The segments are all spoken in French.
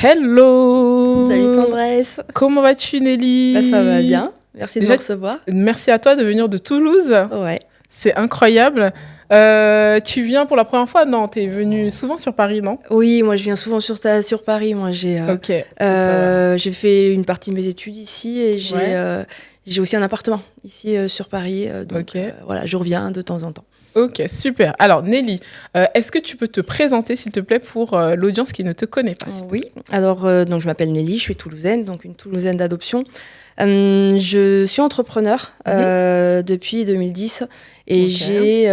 Hello! Salut Tendresse. Comment vas-tu Nelly? Ça va bien, merci de me recevoir. Merci à toi de venir de Toulouse. Ouais. C'est incroyable. Tu viens pour la première fois? Non, t'es venue souvent sur Paris, non? Oui, moi je viens souvent sur Paris. Moi Ok. j'ai fait une partie de mes études ici et j'ai aussi un appartement ici sur Paris. Donc voilà, je reviens de temps en temps. Ok, super. Alors Nelly, est-ce que tu peux te présenter s'il te plaît pour l'audience qui ne te connaît pas? Oui, alors donc je m'appelle Nelly, je suis toulousaine, donc une toulousaine d'adoption. Je suis entrepreneur depuis 2010 et j'ai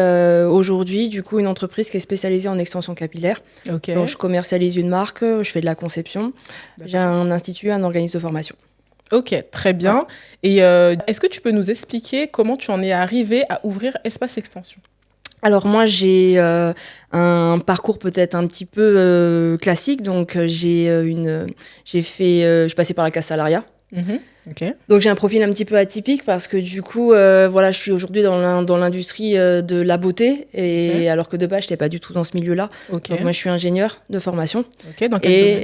aujourd'hui du coup une entreprise qui est spécialisée en extension capillaire. Donc je commercialise une marque, je fais de la conception, j'ai un institut, un organisme de formation. Ok, très bien. Et est-ce que tu peux nous expliquer comment tu en es arrivée à ouvrir Espace Extension? Alors moi j'ai un parcours peut-être un petit peu classique, donc je suis passée par la case salariat. Donc j'ai un profil un petit peu atypique parce que du coup je suis aujourd'hui dans l'industrie de la beauté et alors que de base je n'étais pas du tout dans ce milieu-là. Donc moi je suis ingénieur de formation. Dans quel domaine?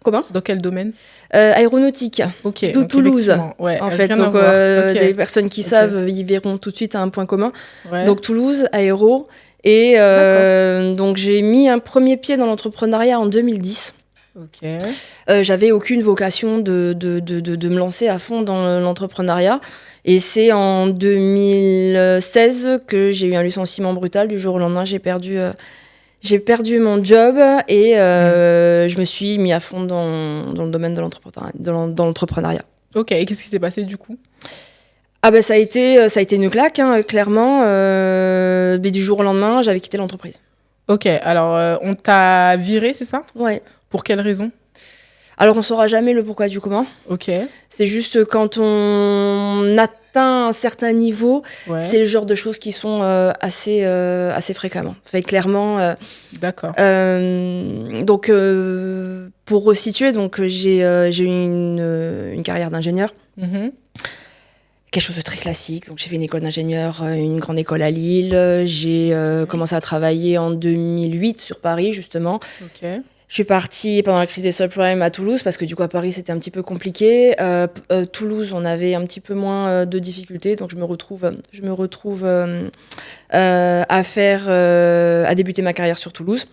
Comment? Dans quel domaine? Aéronautique, de Toulouse. Ouais, en fait, donc des personnes qui savent, ils verront tout de suite un point commun. Ouais. Donc Toulouse, aéro. Et donc j'ai mis un premier pied dans l'entrepreneuriat en 2010. J'avais aucune vocation de me lancer à fond dans l'entrepreneuriat. Et c'est en 2016 que j'ai eu un licenciement brutal. Du jour au lendemain, j'ai perdu mon job et je me suis mis à fond dans le domaine de l'entrepreneuriat. Ok, et qu'est-ce qui s'est passé du coup? Ça a été une claque, clairement. Mais du jour au lendemain, j'avais quitté l'entreprise. Ok, alors on t'a viré, c'est ça? Ouais. Pour quelle raison? Alors on ne saura jamais le pourquoi du comment. Ok. C'est juste quand on atteint un certain niveau, c'est le genre de choses qui sont assez fréquemment. Enfin, clairement. D'accord. Donc pour resituer, donc j'ai eu une carrière d'ingénieur. Quelque chose de très classique. Donc j'ai fait une école d'ingénieur, une grande école à Lille. J'ai commencé à travailler en 2008 sur Paris justement. Je suis partie pendant la crise des subprimes à Toulouse parce que du coup à Paris c'était un petit peu compliqué. Toulouse on avait un petit peu moins de difficultés, donc je me retrouve à débuter ma carrière sur Toulouse.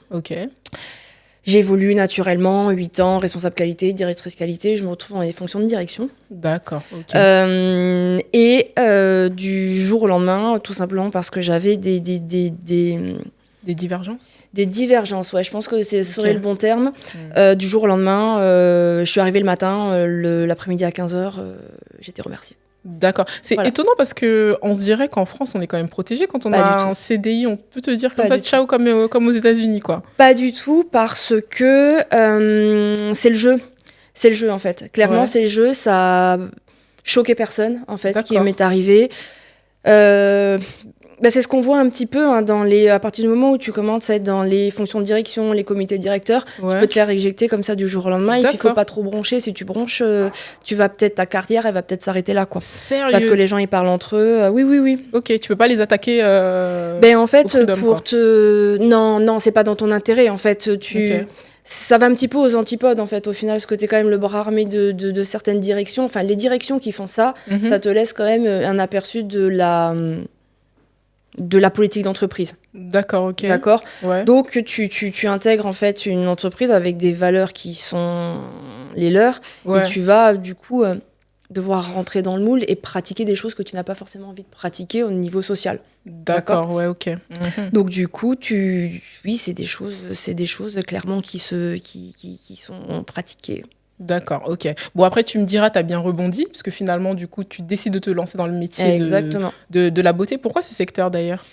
J'évolue naturellement, 8 ans, responsable qualité, directrice qualité, je me retrouve dans les fonctions de direction. D'accord. Et du jour au lendemain, tout simplement parce que j'avais des divergences? Des divergences, ouais, je pense que ce serait le bon terme. Du jour au lendemain, je suis arrivée le matin, l'après-midi à 15h, j'étais remerciée. D'accord. C'est étonnant parce qu'on se dirait qu'en France, on est quand même protégé. Quand on a un CDI, on peut te dire comme ça, ciao, comme aux États-Unis, quoi. Pas du tout, parce que c'est le jeu. C'est le jeu, en fait. Clairement, c'est le jeu. Ça a choqué personne, en fait, ce qui m'est arrivé. C'est ce qu'on voit un petit peu à partir du moment où tu commences à être dans les fonctions de direction, les comités directeurs, tu peux te faire éjecter comme ça du jour au lendemain. Et puis il faut pas trop broncher. Si tu bronches, ta carrière, elle va peut-être s'arrêter là, quoi. Sérieux? Parce que les gens ils parlent entre eux. Oui. Ok, tu peux pas les attaquer. En fait, non, c'est pas dans ton intérêt. En fait, ça va un petit peu aux antipodes, en fait, au final, parce que t'es quand même le bras armé de certaines directions. Enfin, les directions qui font ça, ça te laisse quand même un aperçu de la politique d'entreprise. D'accord, ok. D'accord. Ouais. Donc, tu intègres en fait une entreprise avec des valeurs qui sont les leurs et tu vas du coup devoir rentrer dans le moule et pratiquer des choses que tu n'as pas forcément envie de pratiquer au niveau social. D'accord, ouais, ok. Donc du coup, c'est des choses clairement qui sont pratiquées. D'accord, ok. Bon, après, tu me diras, tu as bien rebondi, parce que finalement, du coup, tu décides de te lancer dans le métier de la beauté. Pourquoi ce secteur, d'ailleurs?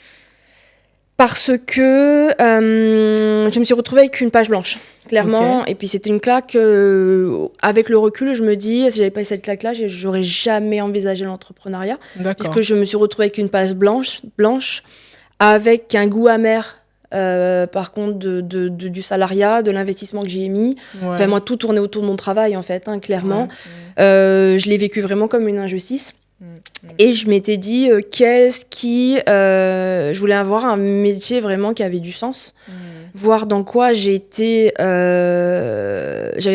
Parce que je me suis retrouvée avec une page blanche, clairement. Et puis, c'était une claque. Avec le recul, je me dis, si j'avais pas eu cette claque-là, j'aurais jamais envisagé l'entrepreneuriat. Puisque je me suis retrouvée avec une page blanche avec un goût amer. Par contre du salariat, de l'investissement que j'y ai mis. Enfin, moi, tout tournait autour de mon travail, en fait, clairement. Je l'ai vécu vraiment comme une injustice. Et je m'étais dit, je voulais avoir un métier vraiment qui avait du sens. voir dans quoi j'avais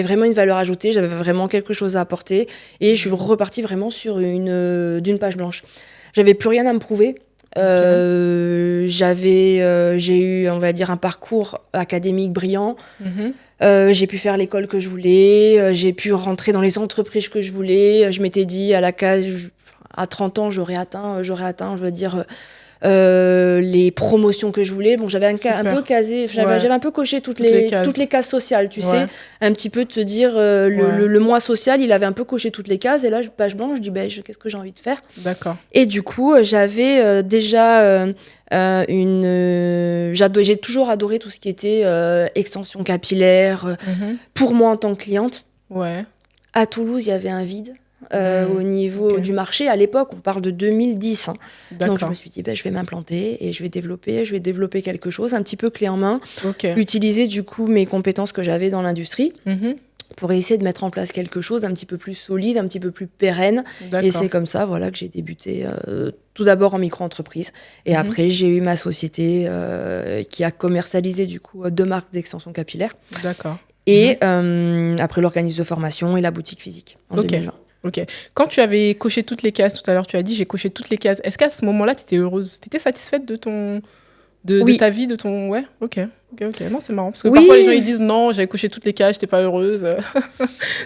vraiment une valeur ajoutée, j'avais vraiment quelque chose à apporter, et je suis repartie vraiment sur d'une page blanche. J'avais plus rien à me prouver. J'ai eu, on va dire, un parcours académique brillant. J'ai pu faire l'école que je voulais, j'ai pu rentrer dans les entreprises que je voulais. Je m'étais dit à 30 ans, j'aurais atteint, je veux dire, les promotions que je voulais. Bon, j'avais un peu casé, j'avais un peu coché toutes les cases sociales, tu sais, un petit peu de se dire, le mois social, il avait un peu coché toutes les cases, et là, page blanche, je dis, qu'est-ce que j'ai envie de faire ? D'accord. Et du coup, j'avais déjà j'ai toujours adoré tout ce qui était extension capillaire, pour moi en tant que cliente. À Toulouse, il y avait un vide. Au niveau du marché, à l'époque, on parle de 2010. Donc je me suis dit, je vais m'implanter et je vais développer quelque chose, un petit peu clé en main, utiliser du coup mes compétences que j'avais dans l'industrie pour essayer de mettre en place quelque chose un petit peu plus solide, un petit peu plus pérenne. Et c'est comme ça que j'ai débuté tout d'abord en micro-entreprise. Et après, j'ai eu ma société qui a commercialisé du coup 2 marques d'extension capillaire. D'accord. Et après l'organisme de formation et la boutique physique en 2020. Ok. Quand tu avais coché toutes les cases, tout à l'heure, tu as dit j'ai coché toutes les cases. Est-ce qu'à ce moment-là, tu étais heureuse ? Tu étais satisfaite de ta vie, de ton... Ouais, ok. Non, c'est marrant. Parce que parfois, les gens, ils disent non, j'avais coché toutes les cases, j'étais pas heureuse.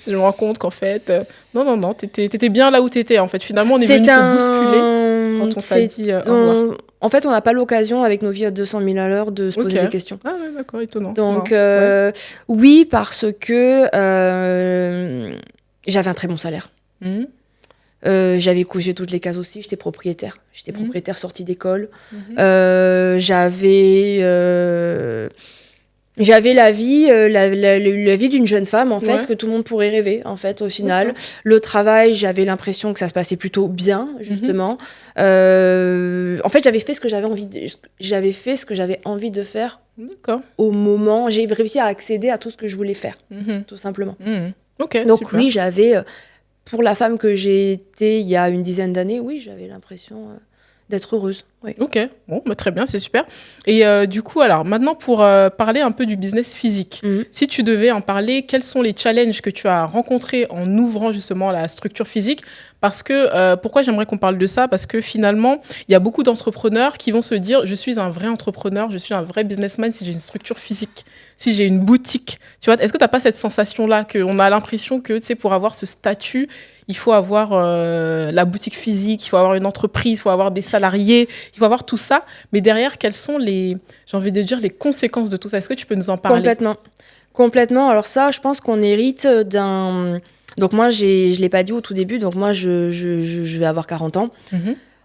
Je me rends compte qu'en fait... Non, t'étais bien là où t'étais, en fait. Finalement, on est venu te bousculer quand on t'a dit au revoir. En fait, on n'a pas l'occasion, avec nos vies à 200 000 à l'heure, de se poser des questions. Ah ouais, d'accord, étonnant. Donc, oui, parce que j'avais un très bon salaire. J'avais coché toutes les cases aussi, j'étais propriétaire sortie d'école. J'avais la vie d'une jeune femme en fait, que tout le monde pourrait rêver en fait au final. Le travail, j'avais l'impression que ça se passait plutôt bien justement. En fait, j'avais fait ce que j'avais envie de faire. Au moment, j'ai réussi à accéder à tout ce que je voulais faire, tout simplement. Donc super. Oui, j'avais, pour la femme que j'ai été il y a une dizaine d'années, oui, j'avais l'impression d'être heureuse. Oui. Ok, bon, très bien, c'est super. Et du coup, alors maintenant pour parler un peu du business physique, si tu devais en parler, quels sont les challenges que tu as rencontrés en ouvrant justement la structure physique ? Parce que, pourquoi j'aimerais qu'on parle de ça ? Parce que finalement, il y a beaucoup d'entrepreneurs qui vont se dire, je suis un vrai entrepreneur, je suis un vrai businessman si j'ai une structure physique, si j'ai une boutique. Tu vois, est-ce que tu n'as pas cette sensation-là, qu'on a l'impression que, tu sais, pour avoir ce statut, il faut avoir la boutique physique, il faut avoir une entreprise, il faut avoir des salariés, il faut avoir tout ça. Mais derrière, quelles sont j'ai envie de dire, les conséquences de tout ça ? Est-ce que tu peux nous en parler ? Complètement. Alors ça, je pense qu'on hérite d'un... Donc moi, je l'ai pas dit au tout début, donc moi, je vais avoir 40 ans.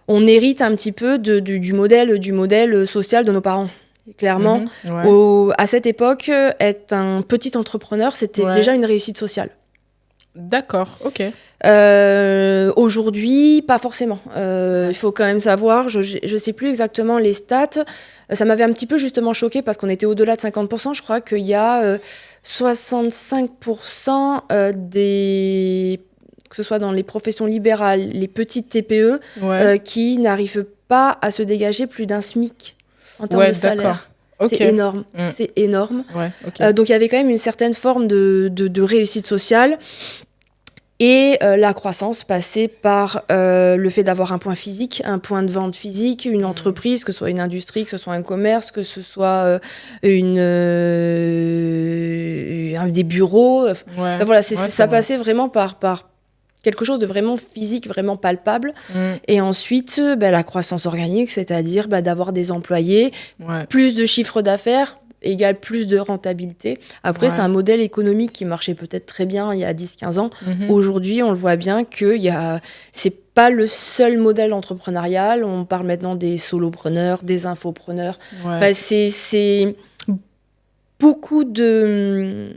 On hérite un petit peu du modèle social de nos parents. Clairement, à cette époque, être un petit entrepreneur, c'était déjà une réussite sociale. D'accord, ok. Aujourd'hui, pas forcément. Il faut quand même savoir, je sais plus exactement les stats. Ça m'avait un petit peu justement choquée parce qu'on était au-delà de 50%. Je crois qu'il y a 65% que ce soit dans les professions libérales, les petites TPE, qui n'arrivent pas à se dégager plus d'un SMIC en termes de salaire. C'est énorme. C'est énorme. Donc il y avait quand même une certaine forme de réussite sociale. Et la croissance passait par le fait d'avoir un point physique, un point de vente physique, une entreprise, que ce soit une industrie, que ce soit un commerce, que ce soit des bureaux. Voilà, ça passait vraiment par quelque chose de vraiment physique, vraiment palpable. Et ensuite, la croissance organique, c'est-à-dire d'avoir des employés, plus de chiffre d'affaires, égale plus de rentabilité. Après, c'est un modèle économique qui marchait peut-être très bien il y a 10-15 ans. Aujourd'hui, on le voit bien que c'est pas le seul modèle entrepreneurial. On parle maintenant des solopreneurs, des infopreneurs. Enfin, c'est beaucoup de...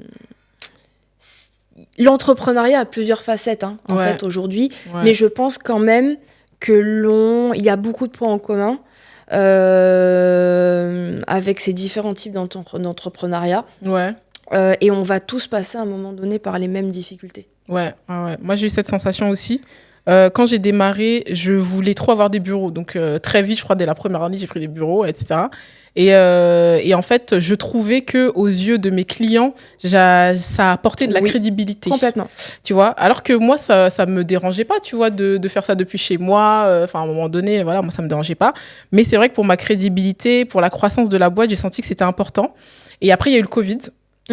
L'entrepreneuriat a plusieurs facettes, en fait, aujourd'hui. Mais je pense quand même qu'il y a beaucoup de points en commun. Avec ces différents types d'entrepreneuriat. Et on va tous passer à un moment donné par les mêmes difficultés. Moi, j'ai eu cette sensation aussi. quand j'ai démarré, je voulais trop avoir des bureaux. Donc, très vite, je crois, dès la première année, j'ai pris des bureaux, etc. Et en fait, je trouvais que aux yeux de mes clients, ça apportait de la crédibilité. Complètement. Tu vois, alors que moi, ça me dérangeait pas, tu vois, de faire ça depuis chez moi. Enfin, à un moment donné, voilà, moi, ça me dérangeait pas. Mais c'est vrai que pour ma crédibilité, pour la croissance de la boîte, j'ai senti que c'était important. Et après, il y a eu le Covid.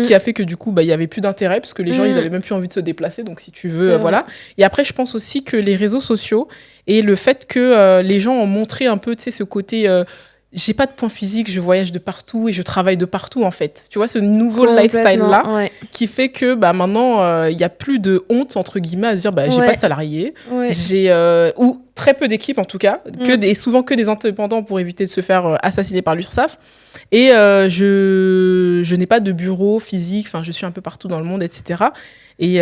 Qui a fait que du coup, il y avait plus d'intérêt parce que les gens, ils avaient même plus envie de se déplacer. Donc, si tu veux, voilà. Et après, je pense aussi que les réseaux sociaux et le fait que les gens ont montré un peu, tu sais, ce côté... j'ai pas de point physique, je voyage de partout et je travaille de partout, en fait. Tu vois, ce nouveau lifestyle-là qui fait que maintenant, il y a plus de honte, entre guillemets, à se dire, j'ai pas de salariés. J'ai... ou très peu d'équipes, en tout cas. Souvent que des indépendants pour éviter de se faire assassiner par l'URSSAF. Et je n'ai pas de bureau physique, enfin, je suis un peu partout dans le monde, etc. Et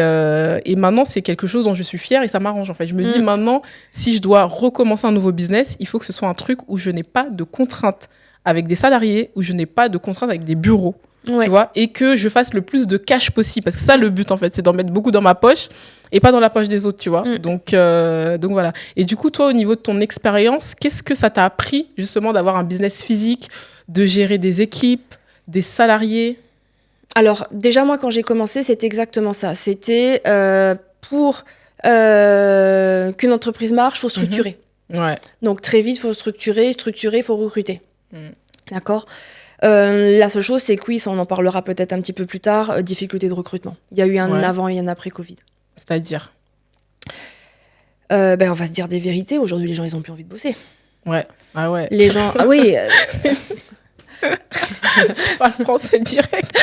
maintenant, c'est quelque chose dont je suis fière et ça m'arrange, en fait. Je me dis, maintenant, si je dois recommencer un nouveau business, il faut que ce soit un truc où je n'ai pas de contraintes avec des salariés, où je n'ai pas de contraintes avec des bureaux, tu vois, et que je fasse le plus de cash possible. Parce que ça, le but, en fait, c'est d'en mettre beaucoup dans ma poche et pas dans la poche des autres, tu vois. Donc voilà. Et du coup, toi, au niveau de ton expérience, qu'est-ce que ça t'a appris, justement, d'avoir un business physique, de gérer des équipes, des salariés? Alors, déjà, moi, quand j'ai commencé, c'était exactement ça. C'était pour qu'une entreprise marche, il faut structurer. Donc, très vite, il faut structurer, il faut recruter. D'accord ? La seule chose, c'est que oui, ça, on en parlera peut-être un petit peu plus tard, difficulté de recrutement. Il y a eu un avant et un après Covid. C'est-à-dire on va se dire des vérités. Aujourd'hui, les gens, ils n'ont plus envie de bosser. Ouais. Ah ouais. Les gens... Ah oui Tu parles français direct.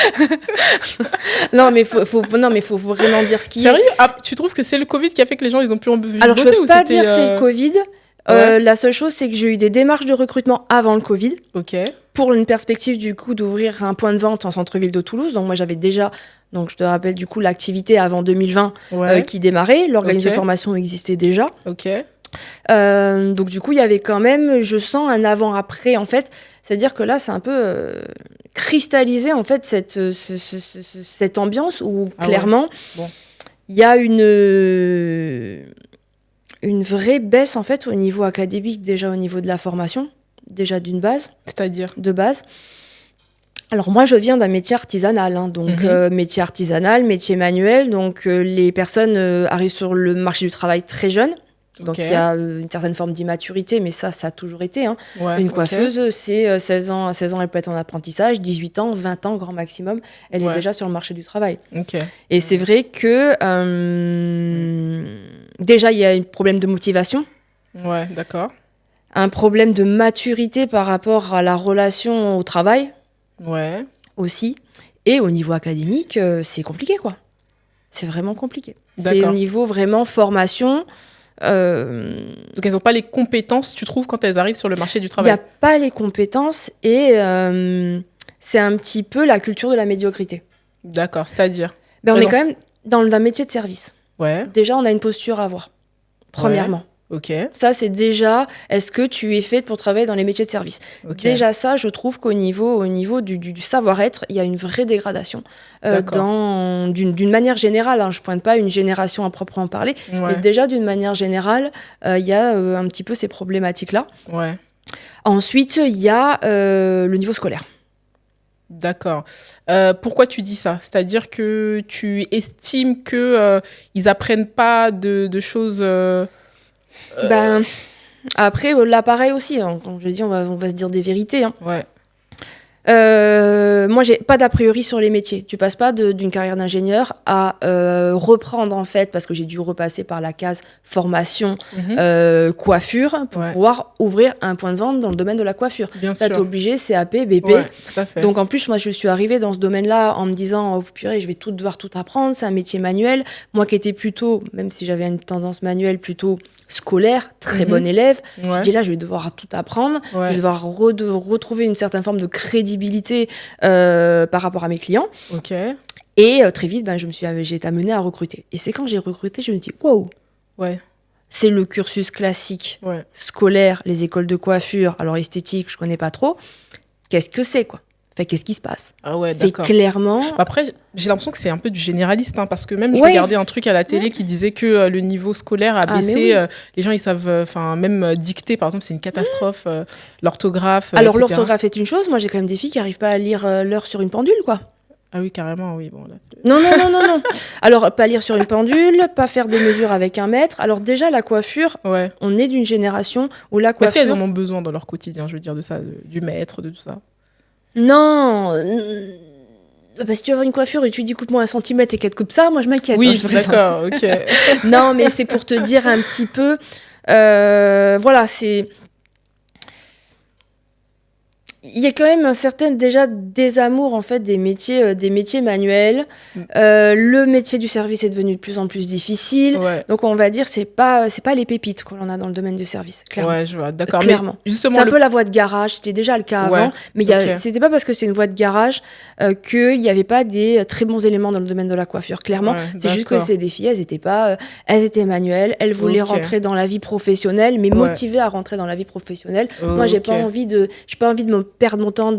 Non, mais faut vraiment dire ce qui est. Sérieux ? Tu trouves que c'est le Covid qui a fait que les gens, ils ont plus envie de bosser? Alors, je peux pas dire c'est le Covid. La seule chose, c'est que j'ai eu des démarches de recrutement avant le Covid. Ok. Pour une perspective, du coup, d'ouvrir un point de vente en centre-ville de Toulouse. Donc, moi, j'avais déjà, donc je te rappelle, du coup, l'activité avant 2020 qui démarrait. L'organisme de formation existait déjà. Ok. Donc, du coup, il y avait quand même, je sens un avant-après, en fait. C'est-à-dire que là, c'est un peu cristallisé, en fait, cette ambiance où, clairement, il y a une vraie baisse, en fait, au niveau académique, déjà au niveau de la formation, déjà d'une base. C'est-à-dire ? De base. Alors, moi, je viens d'un métier artisanal, hein, donc métier artisanal, métier manuel. Donc, les personnes arrivent sur le marché du travail très jeunes. Donc, il y a une certaine forme d'immaturité, mais ça a toujours été. Hein. Une coiffeuse, c'est 16 ans, elle peut être en apprentissage, 18 ans, 20 ans, grand maximum, elle est déjà sur le marché du travail. Et c'est vrai que, déjà, il y a un problème de motivation. Ouais, d'accord. Un problème de maturité par rapport à la relation au travail. Ouais. Aussi. Et au niveau académique, c'est compliqué, quoi. C'est vraiment compliqué. D'accord. C'est au niveau vraiment formation... Donc, elles n'ont pas les compétences, tu trouves, quand elles arrivent sur le marché du travail? Il n'y a pas les compétences et c'est un petit peu la culture de la médiocrité. D'accord, c'est-à-dire on est quand même dans un métier de service. Ouais. Déjà, on a une posture à avoir, premièrement. Ok. Ça, c'est déjà, est-ce que tu es faite pour travailler dans les métiers de service? Déjà ça, je trouve qu'au niveau du savoir-être, il y a une vraie dégradation. D'une manière générale, hein, je ne pointe pas une génération à proprement parler, mais déjà d'une manière générale, il y a un petit peu ces problématiques-là. Ouais. Ensuite, il y a le niveau scolaire. D'accord. Pourquoi tu dis ça? C'est-à-dire que tu estimes qu'ils apprennent pas de choses... Après, là, pareil aussi, hein, comme je dis, on va se dire des vérités. Hein. Ouais. Moi, j'ai pas d'a priori sur les métiers. Tu passes pas d'une carrière d'ingénieur à reprendre, en fait, parce que j'ai dû repasser par la case formation, coiffure, pour pouvoir ouvrir un point de vente dans le domaine de la coiffure. Bien sûr. T'es obligé, CAP, BP. Ouais, tout à fait. Donc, en plus, moi, je suis arrivée dans ce domaine-là en me disant, oh, purée, je vais devoir tout apprendre, c'est un métier manuel. Moi qui étais plutôt, même si j'avais une tendance manuelle, plutôt scolaire, très bonne élève. Je dis là, je vais devoir tout apprendre. Je vais devoir retrouver une certaine forme de crédibilité par rapport à mes clients. Ok. Et très vite, j'ai été amenée à recruter. Et c'est quand j'ai recruté, je me dis, wow, c'est le cursus classique, scolaire, les écoles de coiffure, alors esthétique, je connais pas trop. Qu'est-ce que c'est, quoi? qu'est-ce qui se passe? Ah ouais, d'accord. Clairement... Après, j'ai l'impression que c'est un peu du généraliste, hein, parce que même je regardais un truc à la télé qui disait que le niveau scolaire a baissé. Les gens, ils savent, même dicter, par exemple, c'est une catastrophe. L'orthographe, alors, etc. l'orthographe, c'est une chose. Moi, j'ai quand même des filles qui n'arrivent pas à lire l'heure sur une pendule, quoi. Ah oui, carrément, oui. Bon, là, non. Alors, pas lire sur une pendule, pas faire des mesures avec un mètre. Alors déjà, la coiffure, on est d'une génération où la coiffure... Est-ce qu'elles en ont besoin dans leur quotidien, je veux dire, de ça, du mètre, de tout ça? Non. Si tu veux avoir une coiffure et tu dis coupe-moi 1 centimètre et qu'elle te coupe ça, moi je m'inquiète. Oui, d'accord, ok. Non, mais c'est pour te dire un petit peu... voilà, c'est... Il y a quand même un certain déjà désamour en fait des métiers manuels. Le métier du service est devenu de plus en plus difficile. Donc on va dire c'est pas les pépites que l'on a dans le domaine du service. Clairement. Ouais, je vois. D'accord. Clairement. Mais justement, c'est un peu la voie de garage. C'était déjà le cas avant, mais c'était pas parce que c'est une voie de garage qu'il y avait pas des très bons éléments dans le domaine de la coiffure. Clairement, c'est juste que ces filles, elles étaient manuelles. Elles voulaient rentrer dans la vie professionnelle, mais motivées à rentrer dans la vie professionnelle. Moi, j'ai pas envie de me perdre mon temps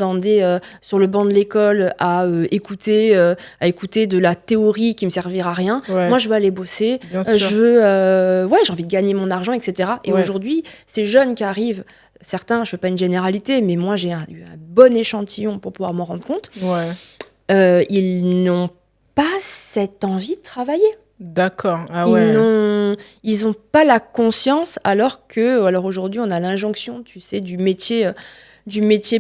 sur le banc de l'école à écouter de la théorie qui me servira à rien. Moi, je veux aller bosser. J'ai envie de gagner mon argent, etc. Et aujourd'hui, ces jeunes qui arrivent, certains, je fais pas une généralité, mais moi, j'ai eu un bon échantillon pour pouvoir m'en rendre compte. Ils n'ont pas cette envie de travailler. D'accord. Ils ont pas la conscience, alors aujourd'hui, on a l'injonction, tu sais, du métier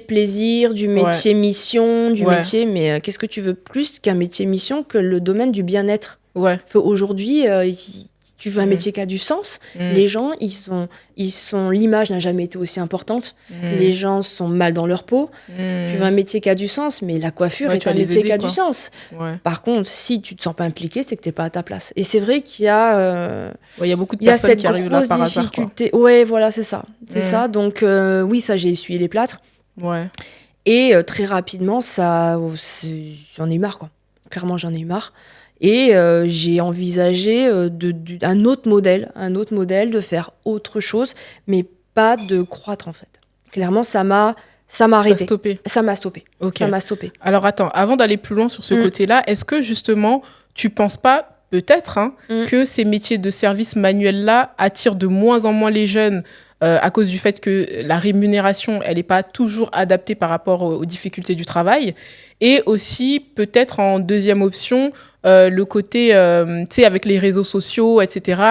plaisir, du métier mission, du métier... Mais qu'est-ce que tu veux plus qu'un métier mission que le domaine du bien-être? Aujourd'hui, tu veux un métier qui a du sens. Les gens, l'image n'a jamais été aussi importante. Les gens sont mal dans leur peau. Tu veux un métier qui a du sens, mais la coiffure est un métier qui a du sens. Par contre, si tu te sens pas impliqué, c'est que t'es pas à ta place. Et c'est vrai qu'il y a... il y a beaucoup de personnes qui arrivent là par hasard. Ouais, voilà, c'est ça. C'est ça. Donc, oui, ça, j'ai essuyé les plâtres. Et très rapidement, j'en ai eu marre, quoi. Clairement, j'en ai eu marre. Et j'ai envisagé un autre modèle, de faire autre chose, mais pas de croître, en fait. Clairement, ça m'a arrêté. Ça m'a stoppé. Okay. Ça m'a stoppé. Alors, attends, avant d'aller plus loin sur ce côté-là, est-ce que, justement, tu penses pas, peut-être, que ces métiers de service manuel-là attirent de moins en moins les jeunes à cause du fait que la rémunération, elle n'est pas toujours adaptée par rapport aux difficultés du travail. Et aussi, peut-être en deuxième option, le côté, tu sais, avec les réseaux sociaux, etc.,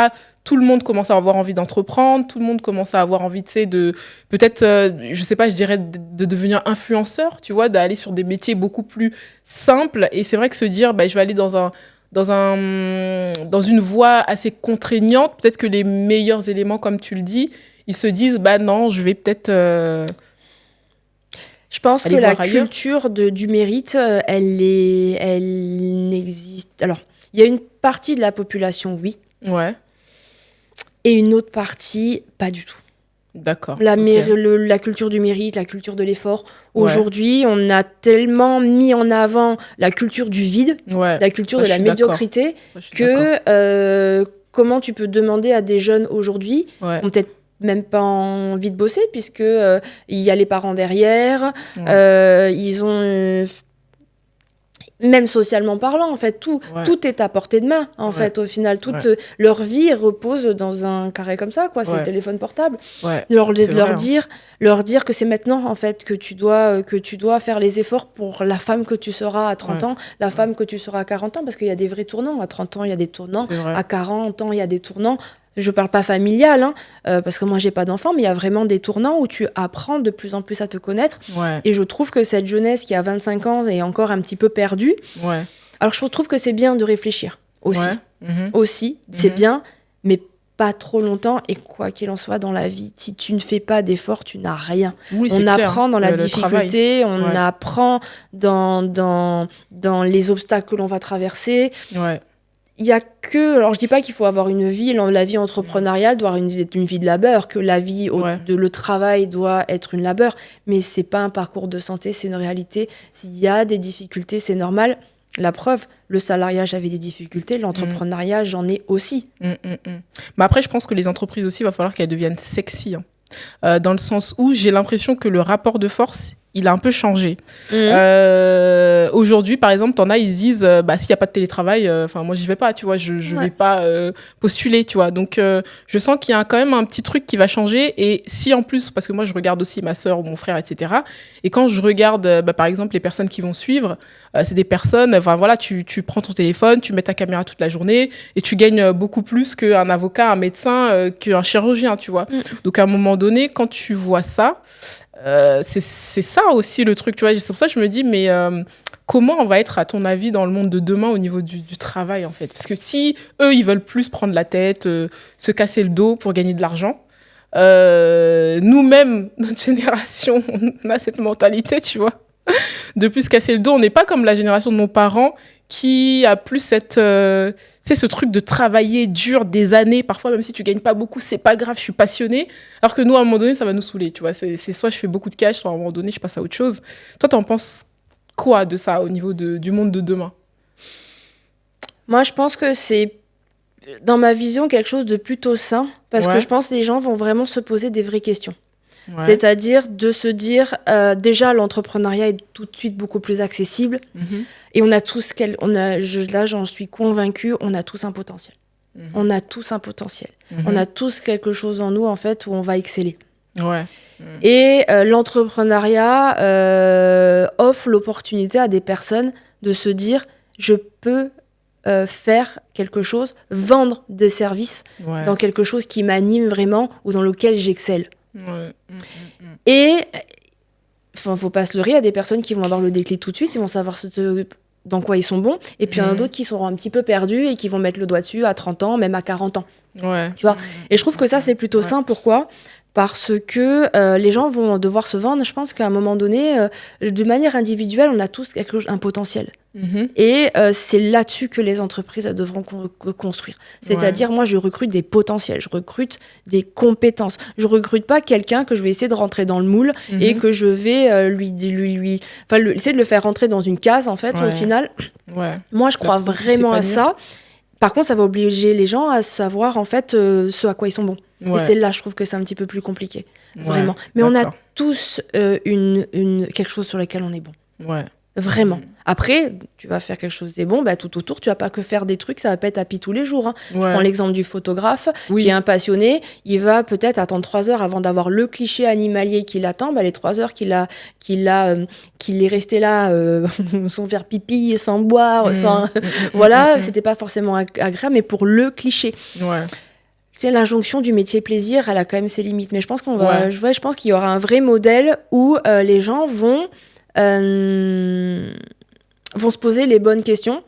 tout le monde commence à avoir envie d'entreprendre, tout le monde commence à avoir envie, tu sais, peut-être, je sais pas, je dirais de devenir influenceur, tu vois, d'aller sur des métiers beaucoup plus simples. Et c'est vrai que se dire, je vais aller dans une voie assez contraignante, peut-être que les meilleurs éléments, comme tu le dis, ils se disent, non, je vais peut-être... Je pense que la culture du mérite, elle n'existe... Alors, il y a une partie de la population, oui. Et une autre partie, pas du tout. D'accord. La culture du mérite, la culture de l'effort. Aujourd'hui, on a tellement mis en avant la culture du vide, la culture de la médiocrité, comment tu peux demander à des jeunes aujourd'hui, qui ont peut-être même pas envie de bosser, puisque il y a les parents derrière, ils ont... même socialement parlant, en fait, tout est à portée de main, en fait, au final. Toute leur vie repose dans un carré comme ça, quoi. C'est le téléphone portable. Leur dire que c'est maintenant, en fait, que tu dois faire les efforts pour la femme que tu seras à 30 ans, la femme que tu seras à 40 ans, parce qu'il y a des vrais tournants. À 30 ans, il y a des tournants. À 40 ans, il y a des tournants. Je parle pas familial, parce que moi, j'ai pas d'enfant, mais il y a vraiment des tournants où tu apprends de plus en plus à te connaître. Et je trouve que cette jeunesse qui a 25 ans est encore un petit peu perdue. Alors, je trouve que c'est bien de réfléchir aussi. Aussi, c'est bien, mais pas trop longtemps. Et quoi qu'il en soit dans la vie, si tu ne fais pas d'efforts, tu n'as rien. On apprend dans la difficulté, on apprend dans les obstacles que l'on va traverser. Il y a que... Alors, je dis pas qu'il faut avoir une vie... La vie entrepreneuriale doit être une vie de labeur, que la vie, le travail doit être une labeur. Mais c'est pas un parcours de santé, c'est une réalité. S'il y a des difficultés, c'est normal. La preuve, le salariat, j'avais des difficultés. L'entrepreneuriat, j'en ai aussi. Mais après, je pense que les entreprises aussi, il va falloir qu'elles deviennent sexy. Dans le sens où j'ai l'impression que le rapport de force, il a un peu changé. Aujourd'hui, par exemple, t'en as, ils se disent, s'il n'y a pas de télétravail, moi, j'y vais pas, tu vois, je vais pas postuler, tu vois. Donc, je sens qu'il y a quand même un petit truc qui va changer. Et si en plus, parce que moi, je regarde aussi ma sœur ou mon frère, etc. Et quand je regarde, par exemple, les personnes qui vont suivre, c'est des personnes, tu prends ton téléphone, tu mets ta caméra toute la journée et tu gagnes beaucoup plus qu'un avocat, un médecin, qu'un chirurgien, tu vois. Donc, à un moment donné, quand tu vois ça, c'est ça aussi le truc, tu vois. C'est pour ça que je me dis, mais comment on va être, à ton avis, dans le monde de demain au niveau du travail, en fait? Parce que si eux, ils veulent plus prendre la tête, se casser le dos pour gagner de l'argent, nous-mêmes, notre génération, on a cette mentalité, tu vois, de plus se casser le dos. On n'est pas comme la génération de nos parents qui a plus ce truc de travailler dur des années, parfois même si tu gagnes pas beaucoup, c'est pas grave, je suis passionnée, alors que nous, à un moment donné, ça va nous saouler, tu vois, c'est soit je fais beaucoup de cash, soit à un moment donné, je passe à autre chose. Toi, t'en penses quoi de ça au niveau du monde de demain? Moi, je pense que c'est, dans ma vision, quelque chose de plutôt sain, parce que je pense que les gens vont vraiment se poser des vraies questions. Ouais. C'est-à-dire de se dire, déjà, l'entrepreneuriat est tout de suite beaucoup plus accessible. Et on a tous, là, j'en suis convaincue, on a tous un potentiel. On a tous un potentiel. On a tous quelque chose en nous, en fait, où on va exceller. Ouais. Et l'entrepreneuriat offre l'opportunité à des personnes de se dire, je peux faire quelque chose, vendre des services dans quelque chose qui m'anime vraiment ou dans lequel j'excelle. Et faut pas se leurrer, il y a des personnes qui vont avoir le déclic tout de suite, ils vont savoir dans quoi ils sont bons, et puis il y en a d'autres qui seront un petit peu perdus et qui vont mettre le doigt dessus à 30 ans, même à 40 ans. Tu vois. Et je trouve que ça, c'est plutôt sain. Pourquoi ? Parce que les gens vont devoir se vendre. Je pense qu'à un moment donné, de manière individuelle, on a tous un potentiel. Et c'est là-dessus que les entreprises devront construire. C'est-à-dire, moi, je recrute des potentiels, je recrute des compétences. Je recrute pas quelqu'un que je vais essayer de rentrer dans le moule et que je vais essayer de le faire rentrer dans une case, en fait, au final. Moi, je crois vraiment à ça. Par contre, ça va obliger les gens à savoir, en fait, ce à quoi ils sont bons. Et c'est là, je trouve que c'est un petit peu plus compliqué. Vraiment. Mais on a tous quelque chose sur lequel on est bon. Vraiment. Après, tu vas faire quelque chose de bon, tout autour, tu vas pas que faire des trucs, ça va pas être happy tous les jours. Je prends l'exemple du photographe qui est un passionné, il va peut-être attendre 3 heures avant d'avoir le cliché animalier qui l'attend. Les 3 heures qu'il est resté là sans faire pipi, sans boire, sans... voilà, c'était pas forcément agréable, mais pour le cliché. C'est l'injonction du métier plaisir, elle a quand même ses limites. Mais je pense je pense qu'il y aura un vrai modèle où les gens vont se poser les bonnes questions.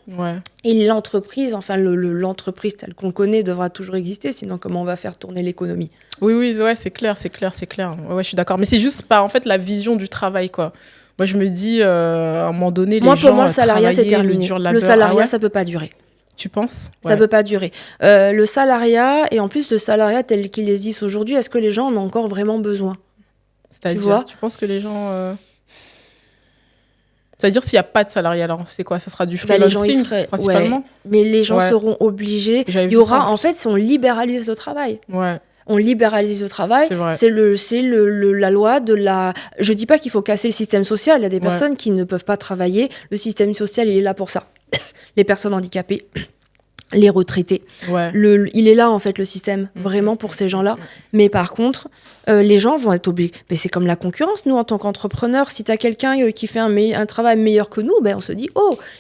Et l'entreprise, l'entreprise telle qu'on le connaît devra toujours exister, sinon comment on va faire tourner l'économie ? Oui, c'est clair. Ouais, je suis d'accord. Mais c'est juste pas, en fait, la vision du travail, quoi. Moi, je me dis, à un moment donné, pour moi, le salariat, c'est terminé. Le salariat, ça peut pas durer. Tu penses ? Ça peut pas durer. Le salariat, et en plus, le salariat tel qu'il existe aujourd'hui, est-ce que les gens en ont encore vraiment besoin ? C'est-à-dire, tu penses que les gens... C'est-à-dire, s'il n'y a pas de salarié, alors c'est quoi ? Ça sera du freelancing, principalement ? Mais les gens seront obligés. Il y aura, en fait, si on libéralise le travail. On libéralise le travail. C'est la loi de la... Je dis pas qu'il faut casser le système social. Il y a des personnes qui ne peuvent pas travailler. Le système social, il est là pour ça. Les personnes handicapées, les retraités. Il est là, en fait, le système, vraiment pour ces gens-là. Mais par contre, les gens vont être obligés. Mais c'est comme la concurrence, nous, en tant qu'entrepreneurs. Si tu as quelqu'un qui fait un travail meilleur que nous, on se dit,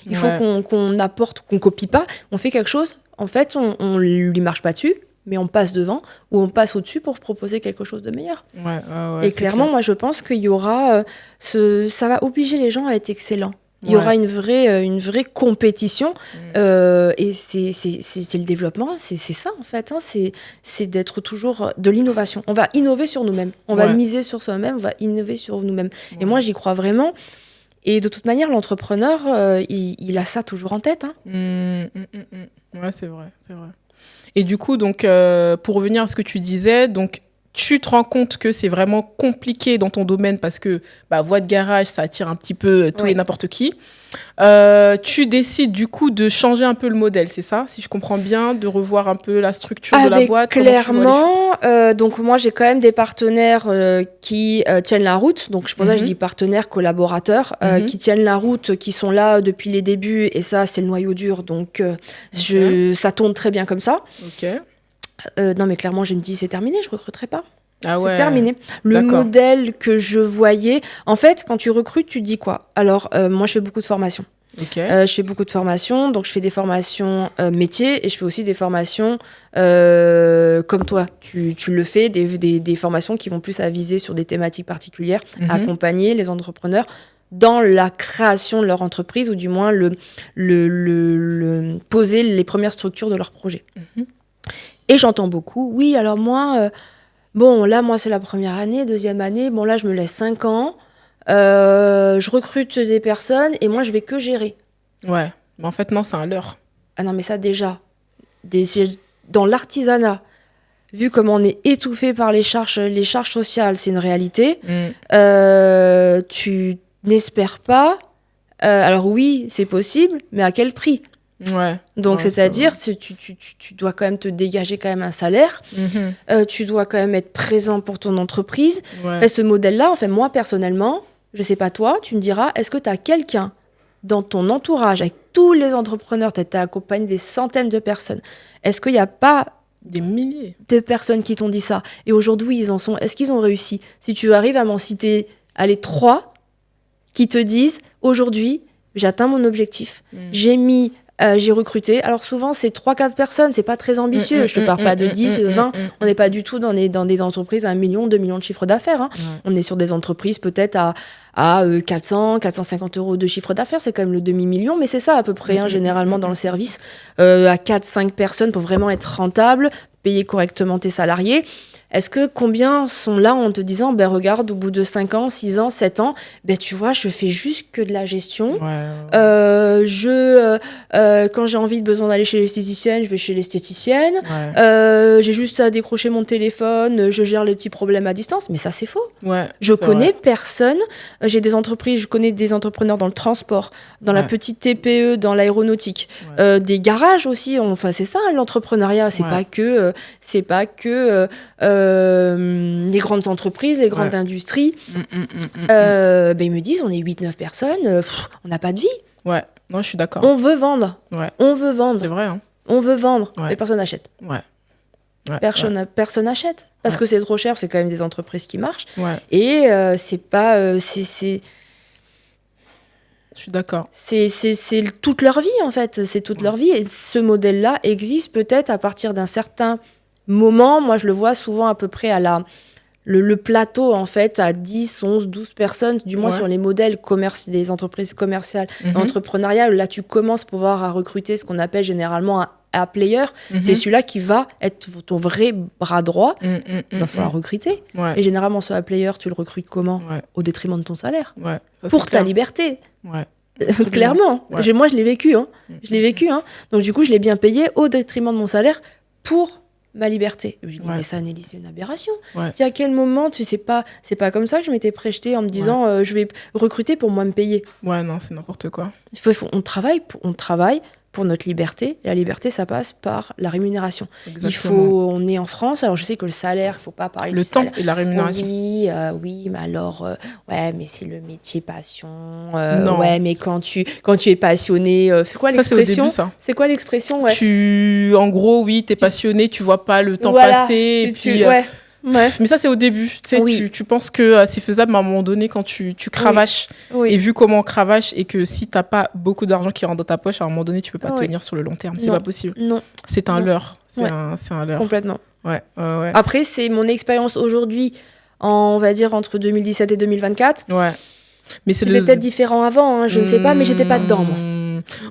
il faut qu'on apporte, qu'on copie pas. On fait quelque chose, en fait, on lui marche pas dessus, mais on passe devant ou on passe au-dessus pour proposer quelque chose de meilleur. Et clairement, moi, je pense qu'il y aura... ça va obliger les gens à être excellents. Il y aura une vraie compétition et c'est le développement, c'est ça en fait, c'est d'être toujours de l'innovation. On va innover sur nous-mêmes, on va miser sur soi-même, on va innover sur nous-mêmes. Et moi j'y crois vraiment. Et de toute manière, l'entrepreneur, il a ça toujours en tête. Ouais, c'est vrai. Et du coup, donc, pour revenir à ce que tu disais, donc tu te rends compte que c'est vraiment compliqué dans ton domaine parce que voie de garage, ça attire un petit peu tout et n'importe qui. Tu décides du coup de changer un peu le modèle, c'est ça, si je comprends bien, de revoir un peu la structure de la boîte. Clairement, donc moi j'ai quand même des partenaires qui tiennent la route, donc pour ça je dis partenaires, collaborateurs, qui tiennent la route, qui sont là depuis les débuts, et ça c'est le noyau dur, donc ça tourne très bien comme ça. Non mais clairement je me dis c'est terminé, je recruterai pas. Ah ouais. C'est terminé. Le modèle que je voyais, en fait, quand tu recrutes, tu te dis quoi? Alors, moi, je fais beaucoup de formations. Je fais beaucoup de formations, donc je fais des formations métiers et je fais aussi des formations comme toi. Tu le fais, des formations qui vont plus à viser sur des thématiques particulières, accompagner les entrepreneurs dans la création de leur entreprise ou du moins poser les premières structures de leur projet. Et j'entends beaucoup, oui, alors moi... Bon, là, moi, c'est la première année, deuxième année. Bon, là, je me laisse 5 ans. Je recrute des personnes et moi, je vais que gérer. Ouais, mais en fait, non, c'est un leurre. Ah non, mais ça, déjà, dans l'artisanat, vu comme on est étouffé par les charges sociales, c'est une réalité. Tu n'espères pas. Alors oui, c'est possible, mais à quel prix ? Ouais. Donc, c'est-à-dire, tu dois quand même te dégager quand même un salaire. Tu dois quand même être présent pour ton entreprise. Ouais. Ce modèle-là, moi, personnellement, je sais pas toi, tu me diras, est-ce que tu as quelqu'un dans ton entourage, avec tous les entrepreneurs, tu as accompagné des centaines de personnes, est-ce qu'il n'y a pas des milliers de personnes qui t'ont dit ça? Et aujourd'hui, ils en sont. Est-ce qu'ils ont réussi? Si tu arrives à m'en citer, 3 qui te disent, aujourd'hui, j'atteins mon objectif. J'ai recruté. Alors souvent, c'est 3-4 personnes, c'est pas très ambitieux. Je te parle pas de 10, 20. On n'est pas du tout dans des entreprises à 1 million, 2 millions de chiffre d'affaires. Hein. On est sur des entreprises peut-être à 400, 450 euros de chiffre d'affaires. C'est quand même le demi-million, mais c'est ça à peu près, généralement dans le service. À 4-5 personnes pour vraiment être rentable, payer correctement tes salariés. Est-ce que combien sont là en te disant, regarde, au bout de 5 ans, 6 ans, 7 ans, tu vois, je fais juste que de la gestion. Quand j'ai besoin d'aller chez l'esthéticienne, je vais chez l'esthéticienne. J'ai juste à décrocher mon téléphone, je gère les petits problèmes à distance. Mais ça, c'est faux. Je connais personne. J'ai des entreprises, je connais des entrepreneurs dans le transport, dans la petite TPE, dans l'aéronautique, des garages aussi. Enfin, c'est ça, l'entrepreneuriat. C'est pas que les grandes entreprises, les grandes industries, ils me disent, on est 8-9 personnes, on n'a pas de vie. Ouais, non, je suis d'accord. On veut vendre. On veut vendre. C'est vrai, hein. On veut vendre, mais personne n'achète. Personne n'achète. Parce que c'est trop cher, c'est quand même des entreprises qui marchent. Et c'est pas... Je suis d'accord. C'est toute leur vie, en fait. C'est toute leur vie. Et ce modèle-là existe peut-être à partir d'un certain moment. Moi, je le vois souvent à peu près à le plateau, en fait, à 10, 11, 12 personnes, du moins sur les modèles des entreprises commerciales, entrepreneuriales. Là, tu commences pour pouvoir à recruter ce qu'on appelle généralement un player. C'est celui-là qui va être ton vrai bras droit. Il va falloir recruter. Et généralement, ce player, tu le recrutes comment? Au détriment de ton salaire. Pour ta liberté. Clairement. Moi, je l'ai vécu. Je l'ai vécu. Donc, du coup, je l'ai bien payé au détriment de mon salaire pour ma liberté. Je dis, mais ça, Annelise, c'est une aberration. À quel moment, c'est pas comme ça que je m'étais projetée en me disant, je vais recruter pour moi me payer. Ouais, non, c'est n'importe quoi. On travaille pour notre liberté. Et la liberté, ça passe par la rémunération. Exactement. On est en France, alors je sais que le salaire, il ne faut pas parler du salaire. Le temps et la rémunération. Oui, mais alors, mais c'est le métier passion. Ouais, mais quand tu es passionné, c'est quoi l'expression? Ça, c'est au début, ça. C'est quoi l'expression? En gros, oui, tu es passionné, tu ne vois pas le temps passer. Et puis, mais ça, c'est au début. Tu penses que c'est faisable, mais à un moment donné, quand tu cravaches, et vu comment on cravache, et que si tu n'as pas beaucoup d'argent qui rentre dans ta poche, à un moment donné, tu ne peux pas tenir sur le long terme. C'est pas possible. Non. C'est un leurre. C'est un leurre. Complètement. Ouais. Après, c'est mon expérience aujourd'hui, on va dire entre 2017 et 2024. Ouais. Mais c'était peut-être différent avant, je ne sais pas, mais j'étais pas dedans, moi.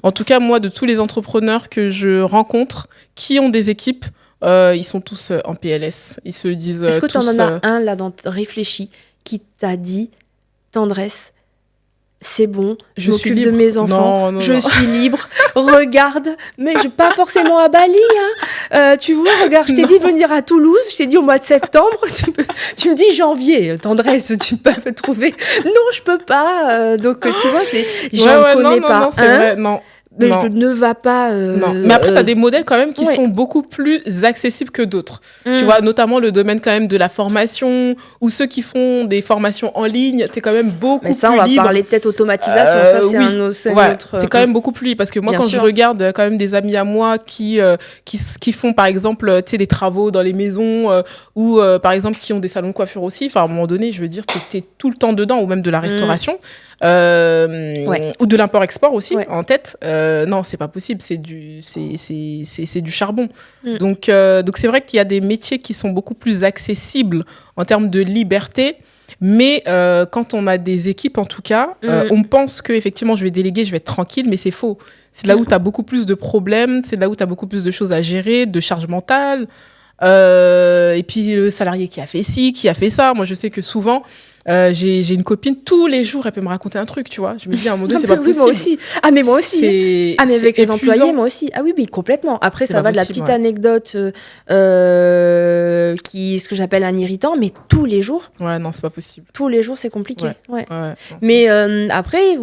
En tout cas, moi, de tous les entrepreneurs que je rencontre qui ont des équipes, ils sont tous en PLS. Ils se disent. Est-ce que tu en as un là, réfléchi, qui t'a dit, Tendresse, c'est bon, je m'occupe de mes enfants, je suis libre, regarde, mais pas forcément à Bali, hein. Tu vois, regarde, je t'ai dit venir à Toulouse, je t'ai dit au mois de septembre, tu me dis janvier, tendresse, tu peux me trouver, non, je peux pas, donc tu vois, j'en connais pas non, c'est vrai, non. Mais je ne va pas... non. Mais après, tu as des modèles quand même qui sont beaucoup plus accessibles que d'autres. Tu vois, notamment le domaine quand même de la formation ou ceux qui font des formations en ligne, tu es quand même beaucoup plus libre. Mais ça, on va parler peut-être automatisation. Ça, c'est un autre... C'est quand même beaucoup plus libre parce que moi, quand je regarde quand même des amis à moi qui font, par exemple, des travaux dans les maisons ou, par exemple, qui ont des salons de coiffure aussi, enfin, à un moment donné, je veux dire, tu es tout le temps dedans ou même de la restauration. Ou de l'import-export aussi en tête. Non, c'est pas possible, c'est du charbon. Donc c'est vrai qu'il y a des métiers qui sont beaucoup plus accessibles en termes de liberté, mais quand on a des équipes en tout cas, on pense que effectivement je vais déléguer, je vais être tranquille, mais c'est faux. C'est là où tu as beaucoup plus de problèmes, c'est là où tu as beaucoup plus de choses à gérer, de charge mentale. Et puis le salarié qui a fait ci, qui a fait ça. Moi je sais que souvent j'ai une copine, tous les jours elle peut me raconter un truc, tu vois. Je me dis à un moment donné c'est pas possible. Moi aussi. Ah mais moi aussi. Mais avec les employés moi aussi. Ah oui complètement. Après ça va de la petite anecdote ce que j'appelle un irritant, mais tous les jours. Ouais non c'est pas possible. Tous les jours c'est compliqué. Ouais. Mais après.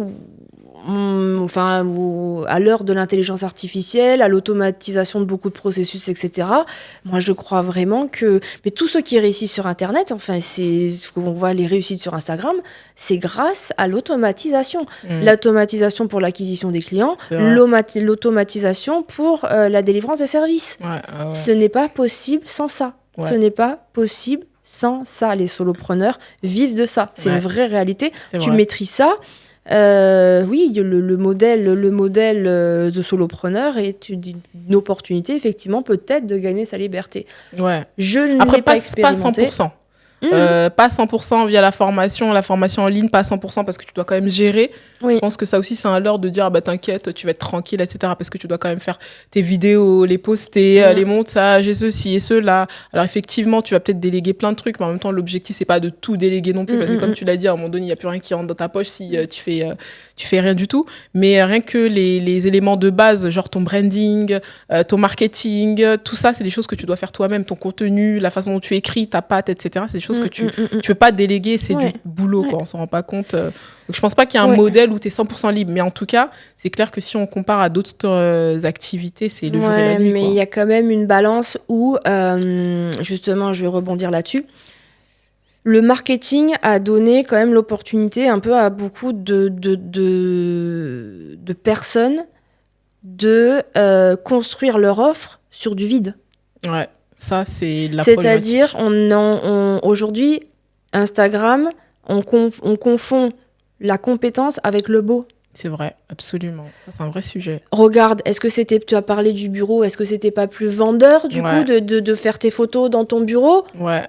À l'heure de l'intelligence artificielle, à l'automatisation de beaucoup de processus, etc. Moi, je crois vraiment que... Mais tous ceux qui réussissent sur Internet, enfin, c'est ce qu'on voit, les réussites sur Instagram, c'est grâce à l'automatisation. L'automatisation pour l'acquisition des clients, l'automatisation pour la délivrance des services. Ce n'est pas possible sans ça. Ce n'est pas possible sans ça. Les solopreneurs vivent de ça. C'est une vraie réalité. Tu maîtrises ça. Oui, le modèle de solopreneur est une opportunité, effectivement, peut-être de gagner sa liberté. Ouais. Je ne l'ai pas expérimenté. Pas 100%. Pas 100% via la formation en ligne, pas 100% parce que tu dois quand même gérer. Je pense que ça aussi, c'est un leurre de dire, t'inquiète, tu vas être tranquille, etc. Parce que tu dois quand même faire tes vidéos, les poster, les montages et ceci et cela. Alors effectivement, tu vas peut-être déléguer plein de trucs, mais en même temps, l'objectif, c'est pas de tout déléguer non plus. Parce que comme tu l'as dit, à un moment donné, il n'y a plus rien qui rentre dans ta poche si tu fais rien du tout. Mais rien que les éléments de base, genre ton branding, ton marketing, tout ça, c'est des choses que tu dois faire toi-même. Ton contenu, la façon dont tu écris, ta patte, etc. C'est des choses que tu peux pas déléguer, c'est du boulot, quoi, on s'en rend pas compte. Donc je pense pas qu'il y ait un modèle où tu es 100% libre, mais en tout cas, c'est clair que si on compare à d'autres activités, c'est le jour et la nuit. Mais il y a quand même une balance où, justement, je vais rebondir là-dessus. Le marketing a donné quand même l'opportunité un peu à beaucoup de personnes de construire leur offre sur du vide. Ouais. Ça, c'est la problématique. C'est-à-dire, aujourd'hui, Instagram, on confond la compétence avec le beau. C'est vrai, absolument. Ça, c'est un vrai sujet. Regarde, tu as parlé du bureau, est-ce que c'était pas plus vendeur, du coup, de faire tes photos dans ton bureau ? Ouais.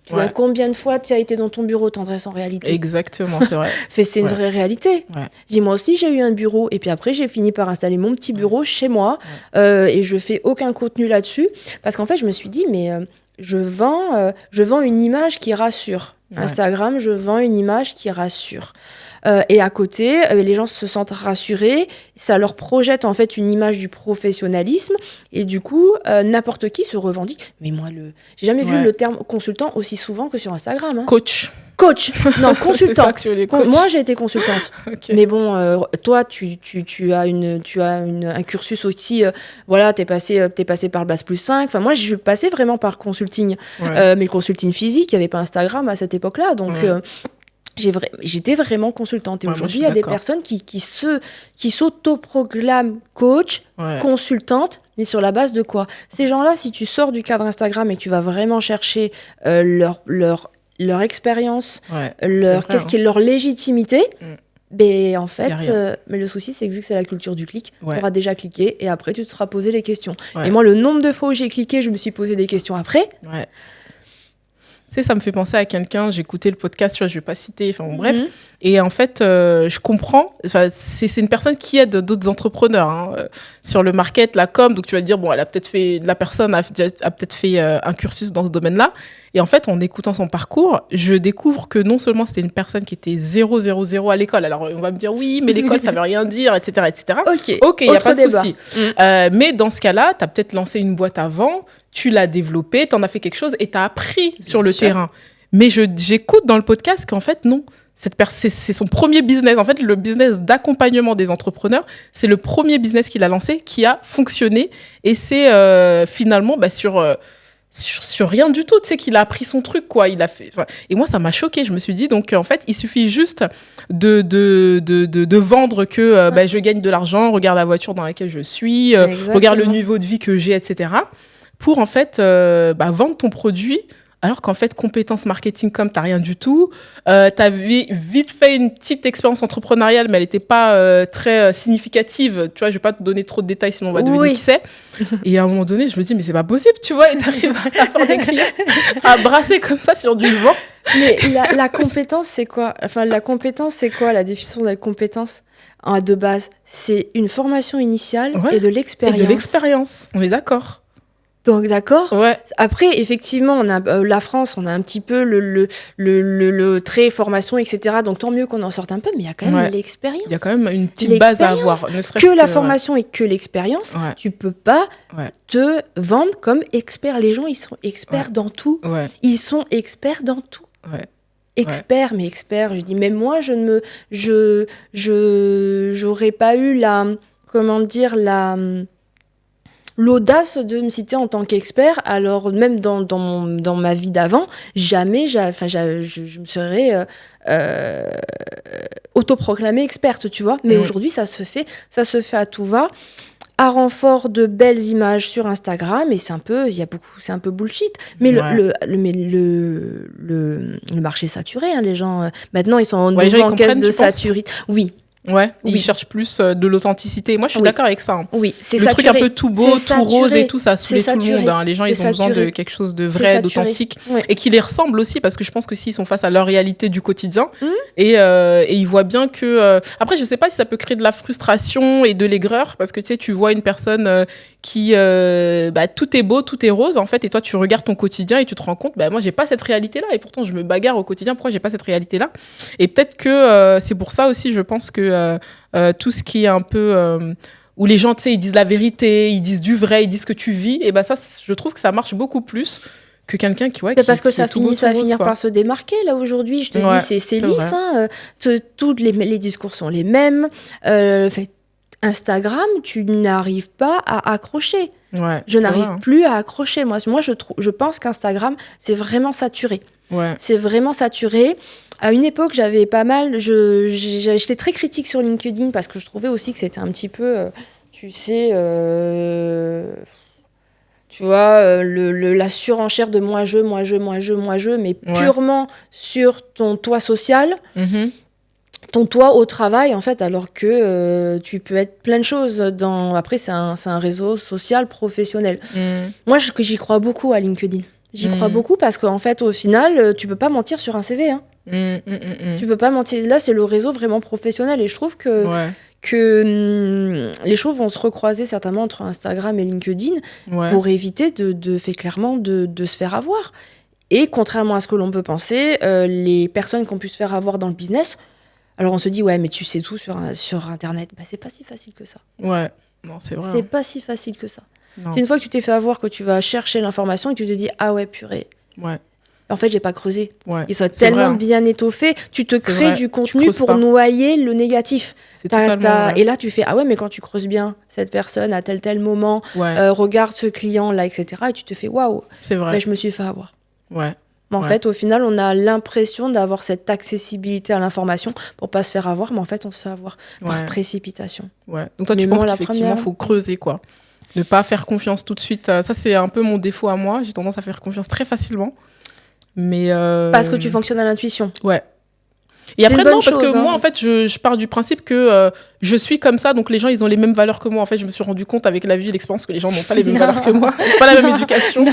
Tu vois, combien de fois tu as été dans ton bureau, tendresse en réalité ? Exactement, c'est vrai. C'est une vraie réalité. Ouais. Moi aussi, j'ai eu un bureau. Et puis après, j'ai fini par installer mon petit bureau chez moi. Et je fais aucun contenu là-dessus. Parce qu'en fait, je me suis dit, mais je vends une image qui rassure. Instagram, je vends une image qui rassure. Et à côté, les gens se sentent rassurés, ça leur projette en fait une image du professionnalisme, et du coup, n'importe qui se revendique. Mais moi, j'ai jamais vu le terme consultant aussi souvent que sur Instagram. Hein. Coach, non, consultant. C'est ça que coach. Moi, j'ai été consultante. Okay. Mais bon, toi, tu as un cursus aussi. T'es passé par le Bac+5. Enfin, moi, je suis passée vraiment par le consulting. Mais le consulting physique, il n'y avait pas Instagram à cette époque-là, donc. J'étais vraiment consultante. Et aujourd'hui, il y a des personnes qui s'autoproclament coach, consultante, mais sur la base de quoi ? Ces gens-là, si tu sors du cadre Instagram et que tu vas vraiment chercher leur expérience, leur légitimité, ben, en fait, mais le souci, c'est que vu que c'est la culture du clic, tu auras déjà cliqué et après, tu te seras posé les questions. Et moi, le nombre de fois où j'ai cliqué, je me suis posé des questions après. Tu sais, ça me fait penser à quelqu'un, j'ai écouté le podcast, tu vois, je vais pas citer, enfin bon, bref. Et en fait, je comprends, c'est une personne qui aide d'autres entrepreneurs sur le market, la com, donc tu vas te dire, bon, la personne a peut-être fait un cursus dans ce domaine-là. Et en fait, en écoutant son parcours, je découvre que non seulement c'était une personne qui était 0, 0, 0 à l'école. Alors, on va me dire, oui, mais l'école, ça veut rien dire, etc., etc. Ok, il n'y a pas de souci. Mais dans ce cas-là, tu as peut-être lancé une boîte avant, tu l'as développée, tu en as fait quelque chose et tu as appris sur le terrain. Mais j'écoute dans le podcast qu'en fait, non. C'est son premier business. En fait, le business d'accompagnement des entrepreneurs, c'est le premier business qu'il a lancé qui a fonctionné. Et c'est finalement sur rien du tout, tu sais, qu'il a appris son truc, quoi. Il a fait, et moi, ça m'a choquée. Je me suis dit, donc, en fait, il suffit juste de vendre que je gagne de l'argent, regarde la voiture dans laquelle je suis, regarde le niveau de vie que j'ai, etc. Pour, en fait, vendre ton produit. Alors qu'en fait, compétences marketing comme t'as rien du tout. T'avais vite fait une petite expérience entrepreneuriale, mais elle n'était pas très significative. Tu vois, je vais pas te donner trop de détails, sinon on va deviner qui c'est. Et à un moment donné, je me dis, mais c'est pas possible, tu vois, et t'arrives à avoir des clients à brasser comme ça sur du vent. Mais la compétence, c'est quoi ? Enfin, la compétence, c'est quoi la définition de la compétence ? De base, c'est une formation initiale et de l'expérience. Et de l'expérience, on est d'accord. Donc, d'accord. Ouais. Après, effectivement, on a la France, on a un petit peu le trait formation, etc. Donc, tant mieux qu'on en sorte un peu, mais il y a quand même l'expérience. Il y a quand même une petite base à avoir. Ne serait-ce que la formation et que l'expérience, tu peux pas te vendre comme expert. Les gens, ils sont experts dans tout. Ouais. Ils sont experts dans tout. Ouais. Experts, mais experts. Je dis, même moi, j'aurais pas eu l'audace de me citer en tant qu'expert, alors même dans ma vie d'avant, jamais je me serais autoproclamée experte, tu vois. Mais aujourd'hui, ça se fait à tout va, à renfort de belles images sur Instagram, et c'est un peu bullshit. Mais le marché est saturé, hein, les gens maintenant ils sont en caisse de saturité. Ouais, ils cherchent plus de l'authenticité. Moi, je suis d'accord avec ça. Oui, c'est le saturé. truc un peu tout beau, tout rose et tout, ça saoule tout le monde. Hein. Les gens, ils ont besoin de quelque chose de vrai, d'authentique, et qui les ressemble aussi, parce que je pense que s'ils sont face à leur réalité du quotidien, et ils voient bien que... Après, je sais pas si ça peut créer de la frustration et de l'aigreur, parce que tu sais, tu vois une personne qui... tout est beau, tout est rose, en fait, et toi, tu regardes ton quotidien et tu te rends compte, moi, j'ai pas cette réalité-là, et pourtant, je me bagarre au quotidien, pourquoi j'ai pas cette réalité-là ? Et peut-être que c'est pour ça aussi, je pense que tout ce qui est un peu où les gens, tu sais, ils disent la vérité, ils disent du vrai, ils disent que tu vis, et ça, je trouve que ça marche beaucoup plus que quelqu'un qui parce que ça va finir par se démarquer là aujourd'hui. Je te dis, c'est lisse, hein, tous les discours sont les mêmes. Instagram, tu n'arrives pas à accrocher. Je n'arrive plus à accrocher. Moi, je pense qu'Instagram, c'est vraiment saturé. C'est vraiment saturé. À une époque, j'avais pas mal... J'étais très critique sur LinkedIn parce que je trouvais aussi que c'était un petit peu... tu sais... tu vois, la surenchère de moi, je, mais purement sur ton toit social, ton toit au travail, en fait, alors que tu peux être plein de choses. Après, c'est un réseau social professionnel. Moi, j'y crois beaucoup à LinkedIn. J'y crois beaucoup parce qu'en fait, au final, tu peux pas mentir sur un CV. Hein. Tu peux pas mentir. Là, c'est le réseau vraiment professionnel. Et je trouve que les choses vont se recroiser certainement entre Instagram et LinkedIn pour éviter de se faire avoir. Et contrairement à ce que l'on peut penser, les personnes qui ont pu se faire avoir dans le business, alors on se dit, ouais, mais tu sais tout sur Internet. C'est pas si facile que ça. Ouais, non, c'est vrai. C'est pas si facile que ça. Non. C'est une fois que tu t'es fait avoir que tu vas chercher l'information et que tu te dis, ah ouais, purée. En fait, j'ai pas creusé. Ils sont tellement bien étoffés. Tu te crées du contenu pour noyer le négatif. Et là, tu fais, ah ouais, mais quand tu creuses bien, cette personne à tel moment, regarde ce client-là, etc. Et tu te fais, waouh, c'est vrai. Je me suis fait avoir. Mais en fait, au final, on a l'impression d'avoir cette accessibilité à l'information pour pas se faire avoir, mais en fait, on se fait avoir par précipitation. Donc toi, tu penses qu'effectivement, il faut creuser, quoi. Ne pas faire confiance tout de suite. Ça, c'est un peu mon défaut à moi. J'ai tendance à faire confiance très facilement. Mais parce que tu fonctionnes à l'intuition. Et après, non, parce que moi, en fait, je pars du principe que je suis comme ça, donc les gens, ils ont les mêmes valeurs que moi. En fait, je me suis rendu compte avec la vie et l'expérience que les gens n'ont pas les mêmes valeurs que moi, pas la même éducation,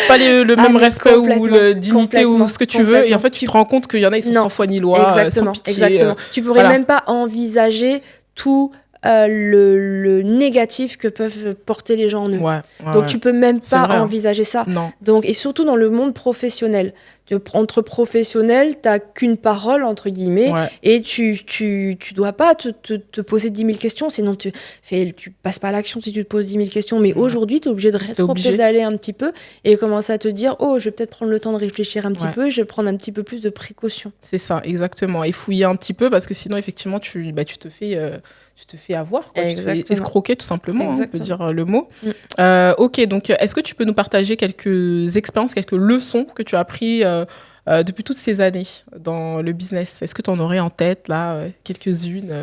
pas le même respect ou la dignité ou ce que tu veux. Et en fait, tu te rends compte qu'il y en a, ils sont sans foi ni loi, sans pitié. Tu pourrais même pas envisager tout le négatif que peuvent porter les gens en eux. Donc, tu peux même pas envisager ça. Non. Donc, et surtout dans le monde professionnel. Entre professionnels, t'as qu'une parole, entre guillemets, et tu dois pas te poser 10 000 questions, sinon tu passes pas à l'action si tu te poses 10 000 questions. Mais aujourd'hui, t'es obligé de rétro-pédaler un petit peu et commencer à te dire, je vais peut-être prendre le temps de réfléchir un petit peu, je vais prendre un petit peu plus de précautions. C'est ça, exactement. Et fouiller un petit peu, parce que sinon, effectivement, tu te fais avoir, quoi. Tu te fais escroquer, tout simplement, on peut dire le mot. Ok, donc est-ce que tu peux nous partager quelques expériences, quelques leçons que tu as apprises depuis toutes ces années dans le business? Est-ce que tu en aurais en tête, là, quelques-unes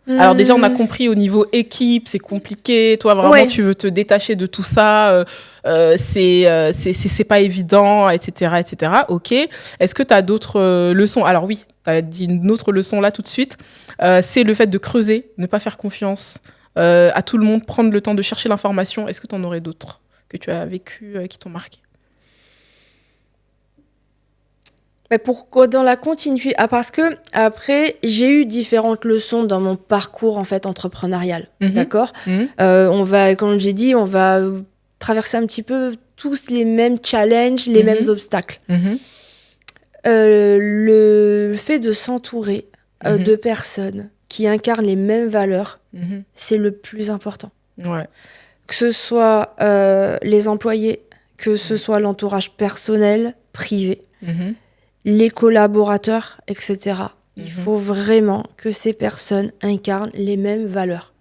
Alors déjà, on a compris au niveau équipe, c'est compliqué. Toi, vraiment, tu veux te détacher de tout ça. C'est pas évident, etc., etc. Ok. Est-ce que tu as d'autres leçons? Alors oui, tu as dit une autre leçon là tout de suite. C'est le fait de creuser, ne pas faire confiance à tout le monde, prendre le temps de chercher l'information. Est-ce que tu en aurais d'autres que tu as vécu, qui t'ont marqué? Dans la continuité, parce que après j'ai eu différentes leçons dans mon parcours en fait entrepreneurial, d'accord. Comme j'ai dit, on va traverser un petit peu tous les mêmes challenges, les mêmes obstacles. Le fait de s'entourer de personnes qui incarnent les mêmes valeurs, c'est le plus important. Que ce soit les employés, que ce soit l'entourage personnel, privé. Les collaborateurs, etc. Il faut vraiment que ces personnes incarnent les mêmes valeurs.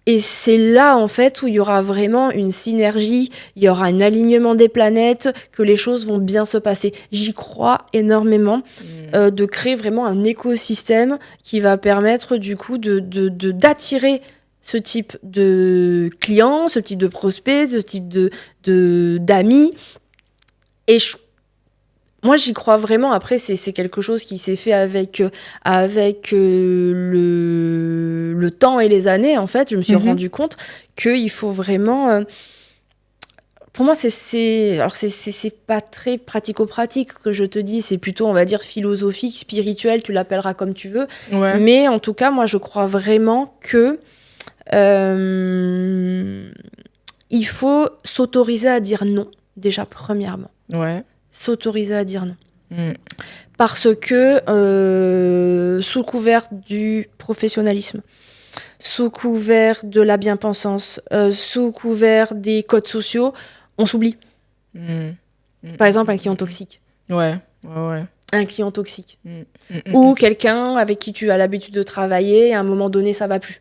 Et c'est là, en fait, où il y aura vraiment une synergie, il y aura un alignement des planètes, que les choses vont bien se passer. J'y crois énormément, de créer vraiment un écosystème qui va permettre, du coup, d'attirer ce type de clients, ce type de prospects, ce type d'amis. Et moi, j'y crois vraiment. Après, c'est quelque chose qui s'est fait avec le temps et les années, en fait. Je me suis rendu compte qu'il faut vraiment... pour moi, c'est pas très pratico-pratique que je te dis. C'est plutôt, on va dire, philosophique, spirituel. Tu l'appelleras comme tu veux. Mais en tout cas, moi, je crois vraiment que... il faut s'autoriser à dire non, déjà, premièrement. S'autoriser à dire non. Parce que sous couvert du professionnalisme, sous couvert de la bien-pensance, sous couvert des codes sociaux, on s'oublie. Par exemple, un client toxique. Un client toxique. Ou quelqu'un avec qui tu as l'habitude de travailler, à un moment donné, ça va plus.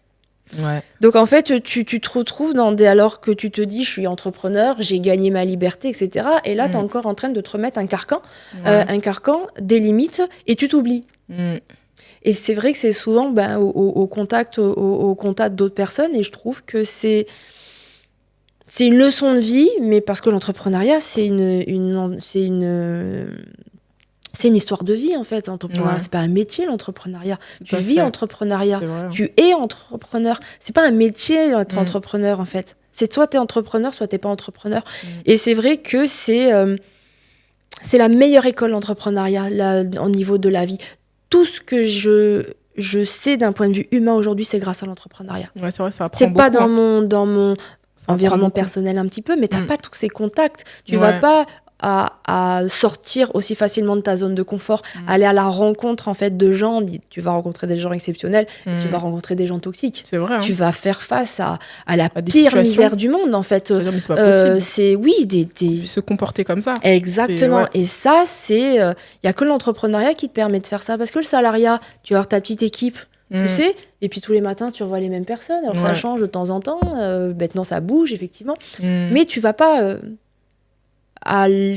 Donc en fait, tu te retrouves alors que tu te dis je suis entrepreneur, j'ai gagné ma liberté, etc. Et là, tu es encore en train de te remettre un carcan, des limites, et tu t'oublies. Et c'est vrai que c'est souvent au contact d'autres personnes, et je trouve que c'est une leçon de vie, mais parce que l'entrepreneuriat, c'est une histoire de vie, en fait. C'est pas un métier, l'entrepreneuriat. Tu vis entrepreneuriat. Tu es entrepreneur. C'est pas un métier, être entrepreneur, en fait. C'est soit t'es entrepreneur, soit t'es pas entrepreneur. Et c'est vrai que c'est la meilleure école d'entrepreneuriat au niveau de la vie. Tout ce que je sais d'un point de vue humain aujourd'hui, c'est grâce à l'entrepreneuriat. C'est vrai, ça apprend beaucoup. C'est pas dans mon ça environnement personnel un petit peu, mais t'as pas tous ces contacts. Tu vas pas... À sortir aussi facilement de ta zone de confort, aller à la rencontre en fait de gens. Tu vas rencontrer des gens exceptionnels, tu vas rencontrer des gens toxiques. C'est vrai. Tu vas faire face à la pire misère du monde en fait. Mais c'est pas possible. Se comporter comme ça. Exactement. Et ça, il y a que l'entrepreneuriat qui te permet de faire ça, parce que le salariat, tu vas avoir ta petite équipe. Tu sais, et puis tous les matins tu revois les mêmes personnes. Alors ça change de temps en temps. Maintenant ça bouge effectivement, mais tu vas pas.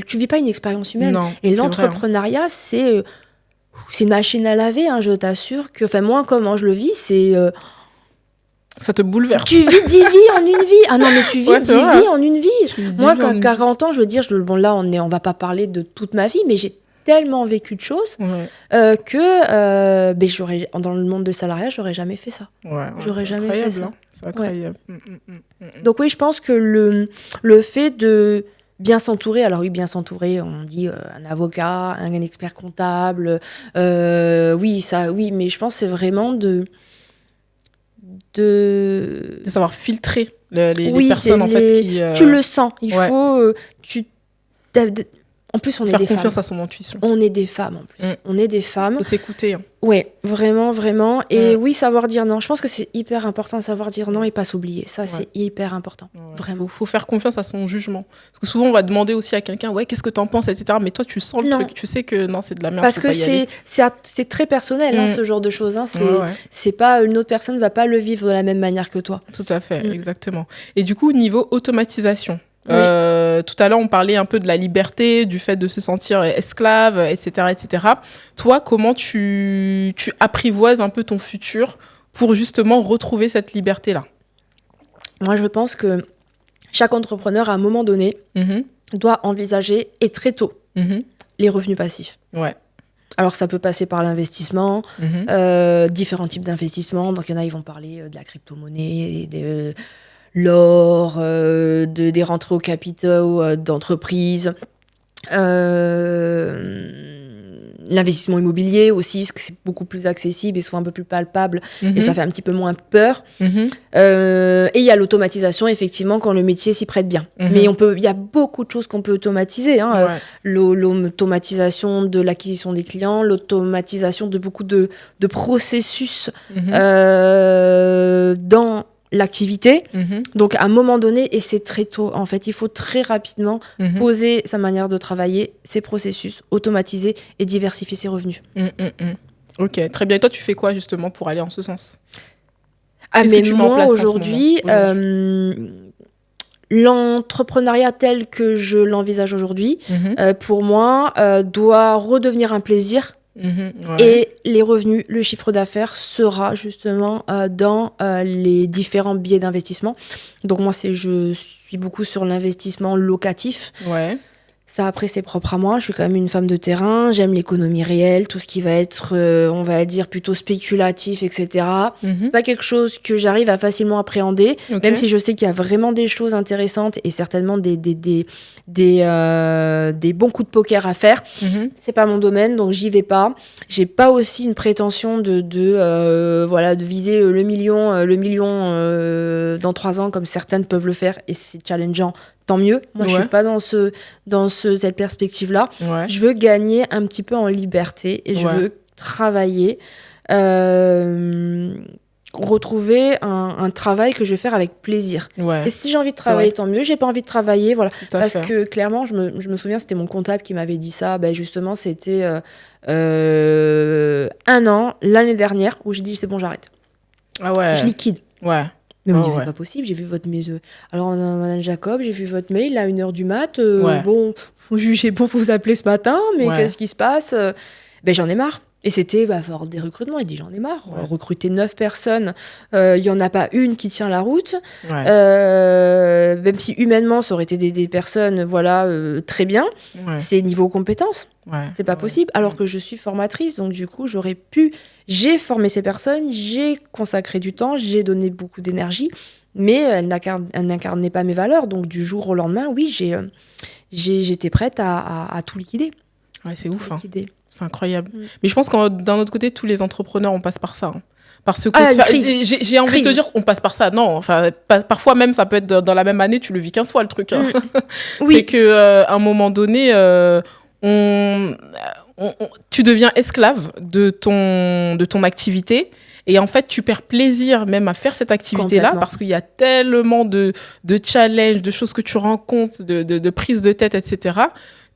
Tu vis pas une expérience humaine. Non, et l'entrepreneuriat, c'est une machine à laver, hein, je t'assure que, moi, comment je le vis, c'est... ça te bouleverse. Tu vis 10 vies en une vie. Ah non, mais tu vis 10 vies en une vie. Moi, quand 40 ans, je veux dire, là, on va pas parler de toute ma vie, mais j'ai tellement vécu de choses que dans le monde de salariat, j'aurais jamais fait ça. J'aurais jamais fait ça. C'est incroyable. Donc oui, je pense que le fait de bien s'entourer, alors oui, bien s'entourer, on dit un avocat, un expert comptable, oui, mais je pense que c'est vraiment de savoir filtrer les personnes en fait qui... Tu le sens, il faut... En plus, on est des femmes. Faire confiance à son intuition. On est des femmes, en plus. On est des femmes. Il faut s'écouter. Oui, vraiment, vraiment. Et oui, savoir dire non. Je pense que c'est hyper important de savoir dire non et pas s'oublier. Ça, c'est hyper important. Vraiment. Il faut faire confiance à son jugement. Parce que souvent, on va demander aussi à quelqu'un, qu'est-ce que t'en penses, etc. Mais toi, tu sens le truc. Tu sais que non, c'est de la merde. Parce que c'est très personnel, ce genre de choses. C'est pas, une autre personne ne va pas le vivre de la même manière que toi. Tout à fait, exactement. Et du coup, niveau automatisation, tout à l'heure, on parlait un peu de la liberté, du fait de se sentir esclave, etc., etc. Toi, comment tu apprivoises un peu ton futur pour justement retrouver cette liberté-là ? Moi, je pense que chaque entrepreneur, à un moment donné, doit envisager, et très tôt, les revenus passifs. Ouais. Alors, ça peut passer par l'investissement, différents types d'investissements. Donc, il y en a, ils vont parler de la crypto-monnaie, de l'or, des rentrées au capitaux d'entreprises, l'investissement immobilier aussi, parce que c'est beaucoup plus accessible et souvent un peu plus palpable, et ça fait un petit peu moins peur. Et il y a l'automatisation, effectivement, quand le métier s'y prête bien. Mais il y a beaucoup de choses qu'on peut automatiser. L'automatisation de l'acquisition des clients, l'automatisation de beaucoup de processus dans l'activité. Donc, à un moment donné, et c'est très tôt, en fait, il faut très rapidement poser sa manière de travailler, ses processus, automatiser et diversifier ses revenus. Ok, très bien. Et toi, tu fais quoi, justement, pour aller en ce sens ? Mais moi, aujourd'hui, l'entrepreneuriat tel que je l'envisage aujourd'hui, pour moi, doit redevenir un plaisir. Et les revenus, le chiffre d'affaires sera justement dans les différents biais d'investissement. Donc moi, je suis beaucoup sur l'investissement locatif. Ça, après, c'est propre à moi. Je suis quand même une femme de terrain. J'aime l'économie réelle, tout ce qui va être, on va dire, plutôt spéculatif, etc. C'est pas quelque chose que j'arrive à facilement appréhender, même si je sais qu'il y a vraiment des choses intéressantes et certainement des bons coups de poker à faire. C'est pas mon domaine, donc j'y vais pas. J'ai pas aussi une prétention de viser le million dans 3 ans, comme certaines peuvent le faire, et c'est challengeant. Tant mieux. Moi, je suis pas dans cette perspective-là. Je veux gagner un petit peu en liberté et je veux travailler, retrouver un travail que je vais faire avec plaisir. Et si j'ai envie de travailler, tant mieux. J'ai pas envie de travailler, voilà. Parce que clairement, je me souviens, c'était mon comptable qui m'avait dit ça. Justement, c'était 1 an l'année dernière où j'ai dit c'est bon, j'arrête. Je liquide. Mais on me dit, c'est pas possible, j'ai vu votre mail. Alors, Madame Jacob, j'ai vu votre mail à 1h du mat. Bon, faut juger pour vous appeler ce matin, mais qu'est-ce qui se passe ? J'en ai marre. Et c'était faire des recrutements. Il dit, j'en ai marre. Recruter 9 personnes, il n'y en a pas une qui tient la route. Même si humainement, ça aurait été des personnes très bien, c'est niveau compétences. C'est pas possible. Alors que je suis formatrice, donc du coup, j'ai formé ces personnes, j'ai consacré du temps, j'ai donné beaucoup d'énergie, mais elles n'incarnaient pas mes valeurs. Donc du jour au lendemain, oui, j'étais prête à tout liquider. C'est ouf. C'est incroyable. Mais je pense que d'un autre côté, tous les entrepreneurs, on passe par ça. Parce que j'ai envie de te dire qu'on passe par ça. Non, enfin, parfois même, ça peut être dans la même année, tu le vis 15 fois, le truc. C'est qu'à un moment donné, tu deviens esclave de ton activité. Et en fait, tu perds plaisir même à faire cette activité-là parce qu'il y a tellement de challenges, de choses que tu rencontres, de prises de tête, etc.,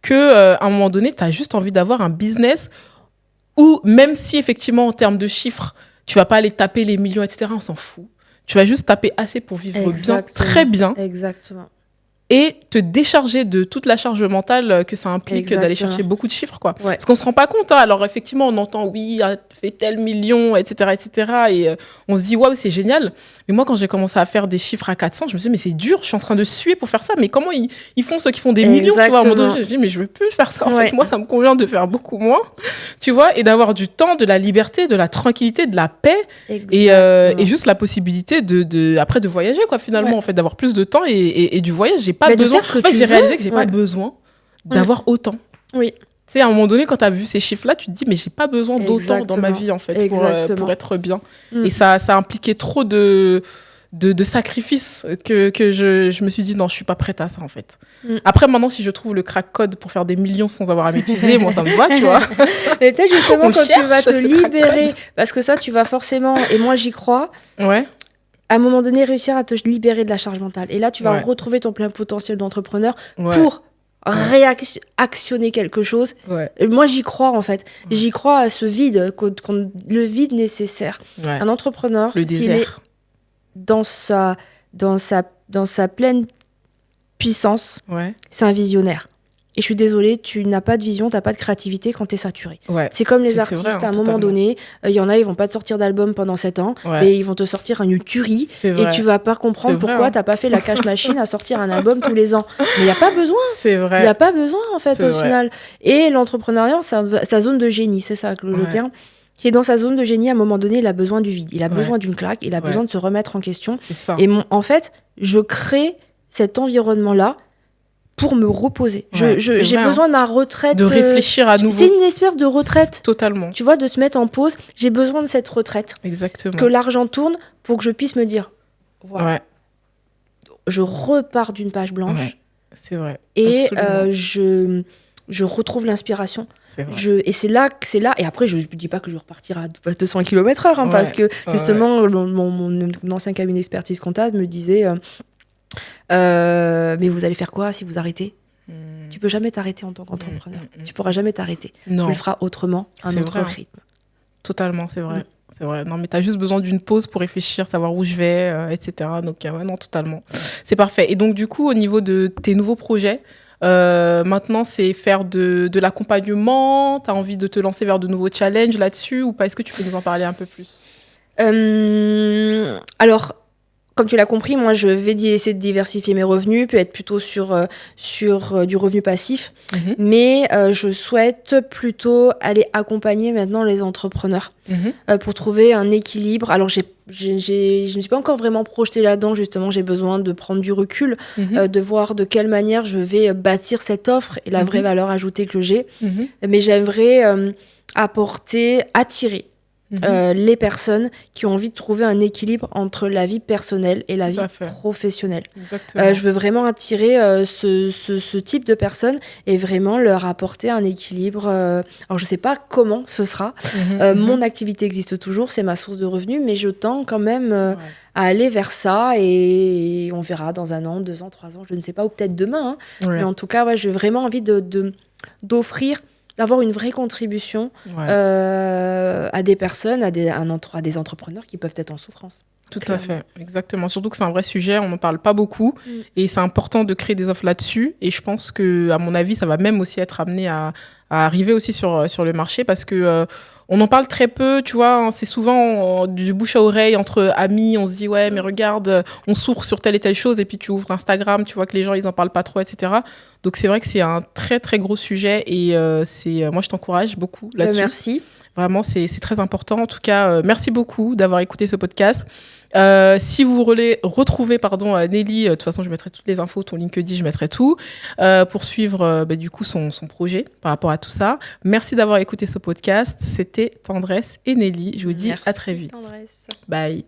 qu'à un moment donné, tu as juste envie d'avoir un business où, même si effectivement, en termes de chiffres, tu vas pas aller taper les millions, etc., on s'en fout. Tu vas juste taper assez pour vivre bien, très bien. Exactement. et te décharger de toute la charge mentale que ça implique d'aller chercher beaucoup de chiffres, quoi. Ouais. Parce qu'on se rend pas compte, hein. Alors effectivement, on entend oui, fait tel million, etc., et on se dit waouh, c'est génial. Mais moi, quand j'ai commencé à faire des chiffres à 400, je me suis dit mais c'est dur, je suis en train de suer pour faire ça. Mais comment ils font ceux qui font des millions, tu vois, à un moment donné, je me dis mais je veux plus faire ça. En fait, moi, ça me convient de faire beaucoup moins, tu vois, et d'avoir du temps, de la liberté, de la tranquillité, de la paix, et juste la possibilité après de voyager, quoi, finalement, en fait, d'avoir plus de temps et du voyage. J'ai pas besoin. En fait, j'ai réalisé que j'ai pas besoin d'avoir autant. Oui. Tu sais, à un moment donné, quand tu as vu ces chiffres-là, tu te dis, mais j'ai pas besoin d'autant dans ma vie, en fait, pour être bien. Et ça impliquait trop de sacrifices que je me suis dit, non, je suis pas prête à ça, en fait. Après, maintenant, si je trouve le crack code pour faire des millions sans avoir à m'épuiser, moi, ça me va, tu vois. Et peut-être justement, quand tu vas te libérer, parce que ça, tu vas forcément, et moi, j'y crois. Ouais. À un moment donné, réussir à te libérer de la charge mentale. Et là, tu vas retrouver ton plein potentiel d'entrepreneur pour actionner quelque chose. Moi, j'y crois, en fait. J'y crois à ce vide, le vide nécessaire. Un entrepreneur, s'il est dans sa pleine puissance, c'est un visionnaire. Et je suis désolée, tu n'as pas de vision, tu n'as pas de créativité quand tu es saturé. C'est comme les artistes, à un moment donné, il y en a, ils vont pas te sortir d'album pendant 7 ans, et ils vont te sortir une tuerie, et tu vas pas comprendre pourquoi tu n'as pas fait la cash machine à sortir un album tous les ans. Mais il n'y a pas besoin. C'est vrai. Il n'y a pas besoin, en fait, au final. Et l'entrepreneuriat, c'est sa zone de génie, c'est ça le terme. Qui est dans sa zone de génie, à un moment donné, il a besoin du vide. Il a besoin d'une claque, il a besoin de se remettre en question. C'est ça. Et en fait, je crée cet environnement-là pour me reposer. J'ai besoin de ma retraite. De réfléchir à nouveau. C'est une espèce de retraite. Totalement. Tu vois, de se mettre en pause. J'ai besoin de cette retraite. Exactement. Que l'argent tourne pour que je puisse me dire, voilà, je repars d'une page blanche. Ouais. C'est vrai. Et je retrouve l'inspiration. Et c'est là. Et après, je ne dis pas que je vais repartir à 200 km/h, parce que justement, mon ancien cabinet d'expertise comptable me disait... mais vous allez faire quoi si vous arrêtez ? Tu peux jamais t'arrêter en tant qu'entrepreneur. Tu pourras jamais t'arrêter. Tu le feras autrement, un autre rythme. Totalement, c'est vrai. C'est vrai. Non, mais tu as juste besoin d'une pause pour réfléchir, savoir où je vais, etc. Donc, non, totalement. C'est parfait. Et donc, du coup, au niveau de tes nouveaux projets, maintenant, c'est faire de l'accompagnement. Tu as envie de te lancer vers de nouveaux challenges là-dessus ou pas ? Est-ce que tu peux nous en parler un peu plus ? Alors, comme tu l'as compris, moi, je vais essayer de diversifier mes revenus, puis être plutôt sur du revenu passif. Mais je souhaite plutôt aller accompagner maintenant les entrepreneurs pour trouver un équilibre. Alors, je ne me suis pas encore vraiment projetée là-dedans, justement. J'ai besoin de prendre du recul, de voir de quelle manière je vais bâtir cette offre et la vraie valeur ajoutée que j'ai. Mais j'aimerais attirer les personnes qui ont envie de trouver un équilibre entre la vie personnelle et la vie professionnelle. Je veux vraiment attirer ce type de personnes et vraiment leur apporter un équilibre. Alors, je ne sais pas comment ce sera. Mon activité existe toujours, c'est ma source de revenus, mais je tends quand même à aller vers ça et on verra dans 1 an, 2 ans, 3 ans, je ne sais pas, ou peut-être demain. Mais en tout cas, j'ai vraiment envie d'offrir, d'avoir une vraie contribution à des personnes, à des entrepreneurs qui peuvent être en souffrance. Tout à fait, exactement. Surtout que c'est un vrai sujet, on n'en parle pas beaucoup et c'est important de créer des offres là-dessus. Et je pense que, à mon avis, ça va même aussi être amené à arriver aussi sur le marché parce que on en parle très peu, tu vois. C'est souvent du bouche à oreille entre amis. On se dit ouais, mais regarde, on souffre sur telle et telle chose. Et puis tu ouvres Instagram, tu vois que les gens ils en parlent pas trop, etc. Donc c'est vrai que c'est un très très gros sujet et moi je t'encourage beaucoup là-dessus. Merci. Vraiment, c'est très important. En tout cas, merci beaucoup d'avoir écouté ce podcast. Si vous retrouvez Nelly, de toute façon, je mettrai toutes les infos, ton LinkedIn, je mettrai tout, pour suivre du coup son projet par rapport à tout ça. Merci d'avoir écouté ce podcast. C'était Tendresse et Nelly. Je vous dis à très vite. Tendresse. Bye.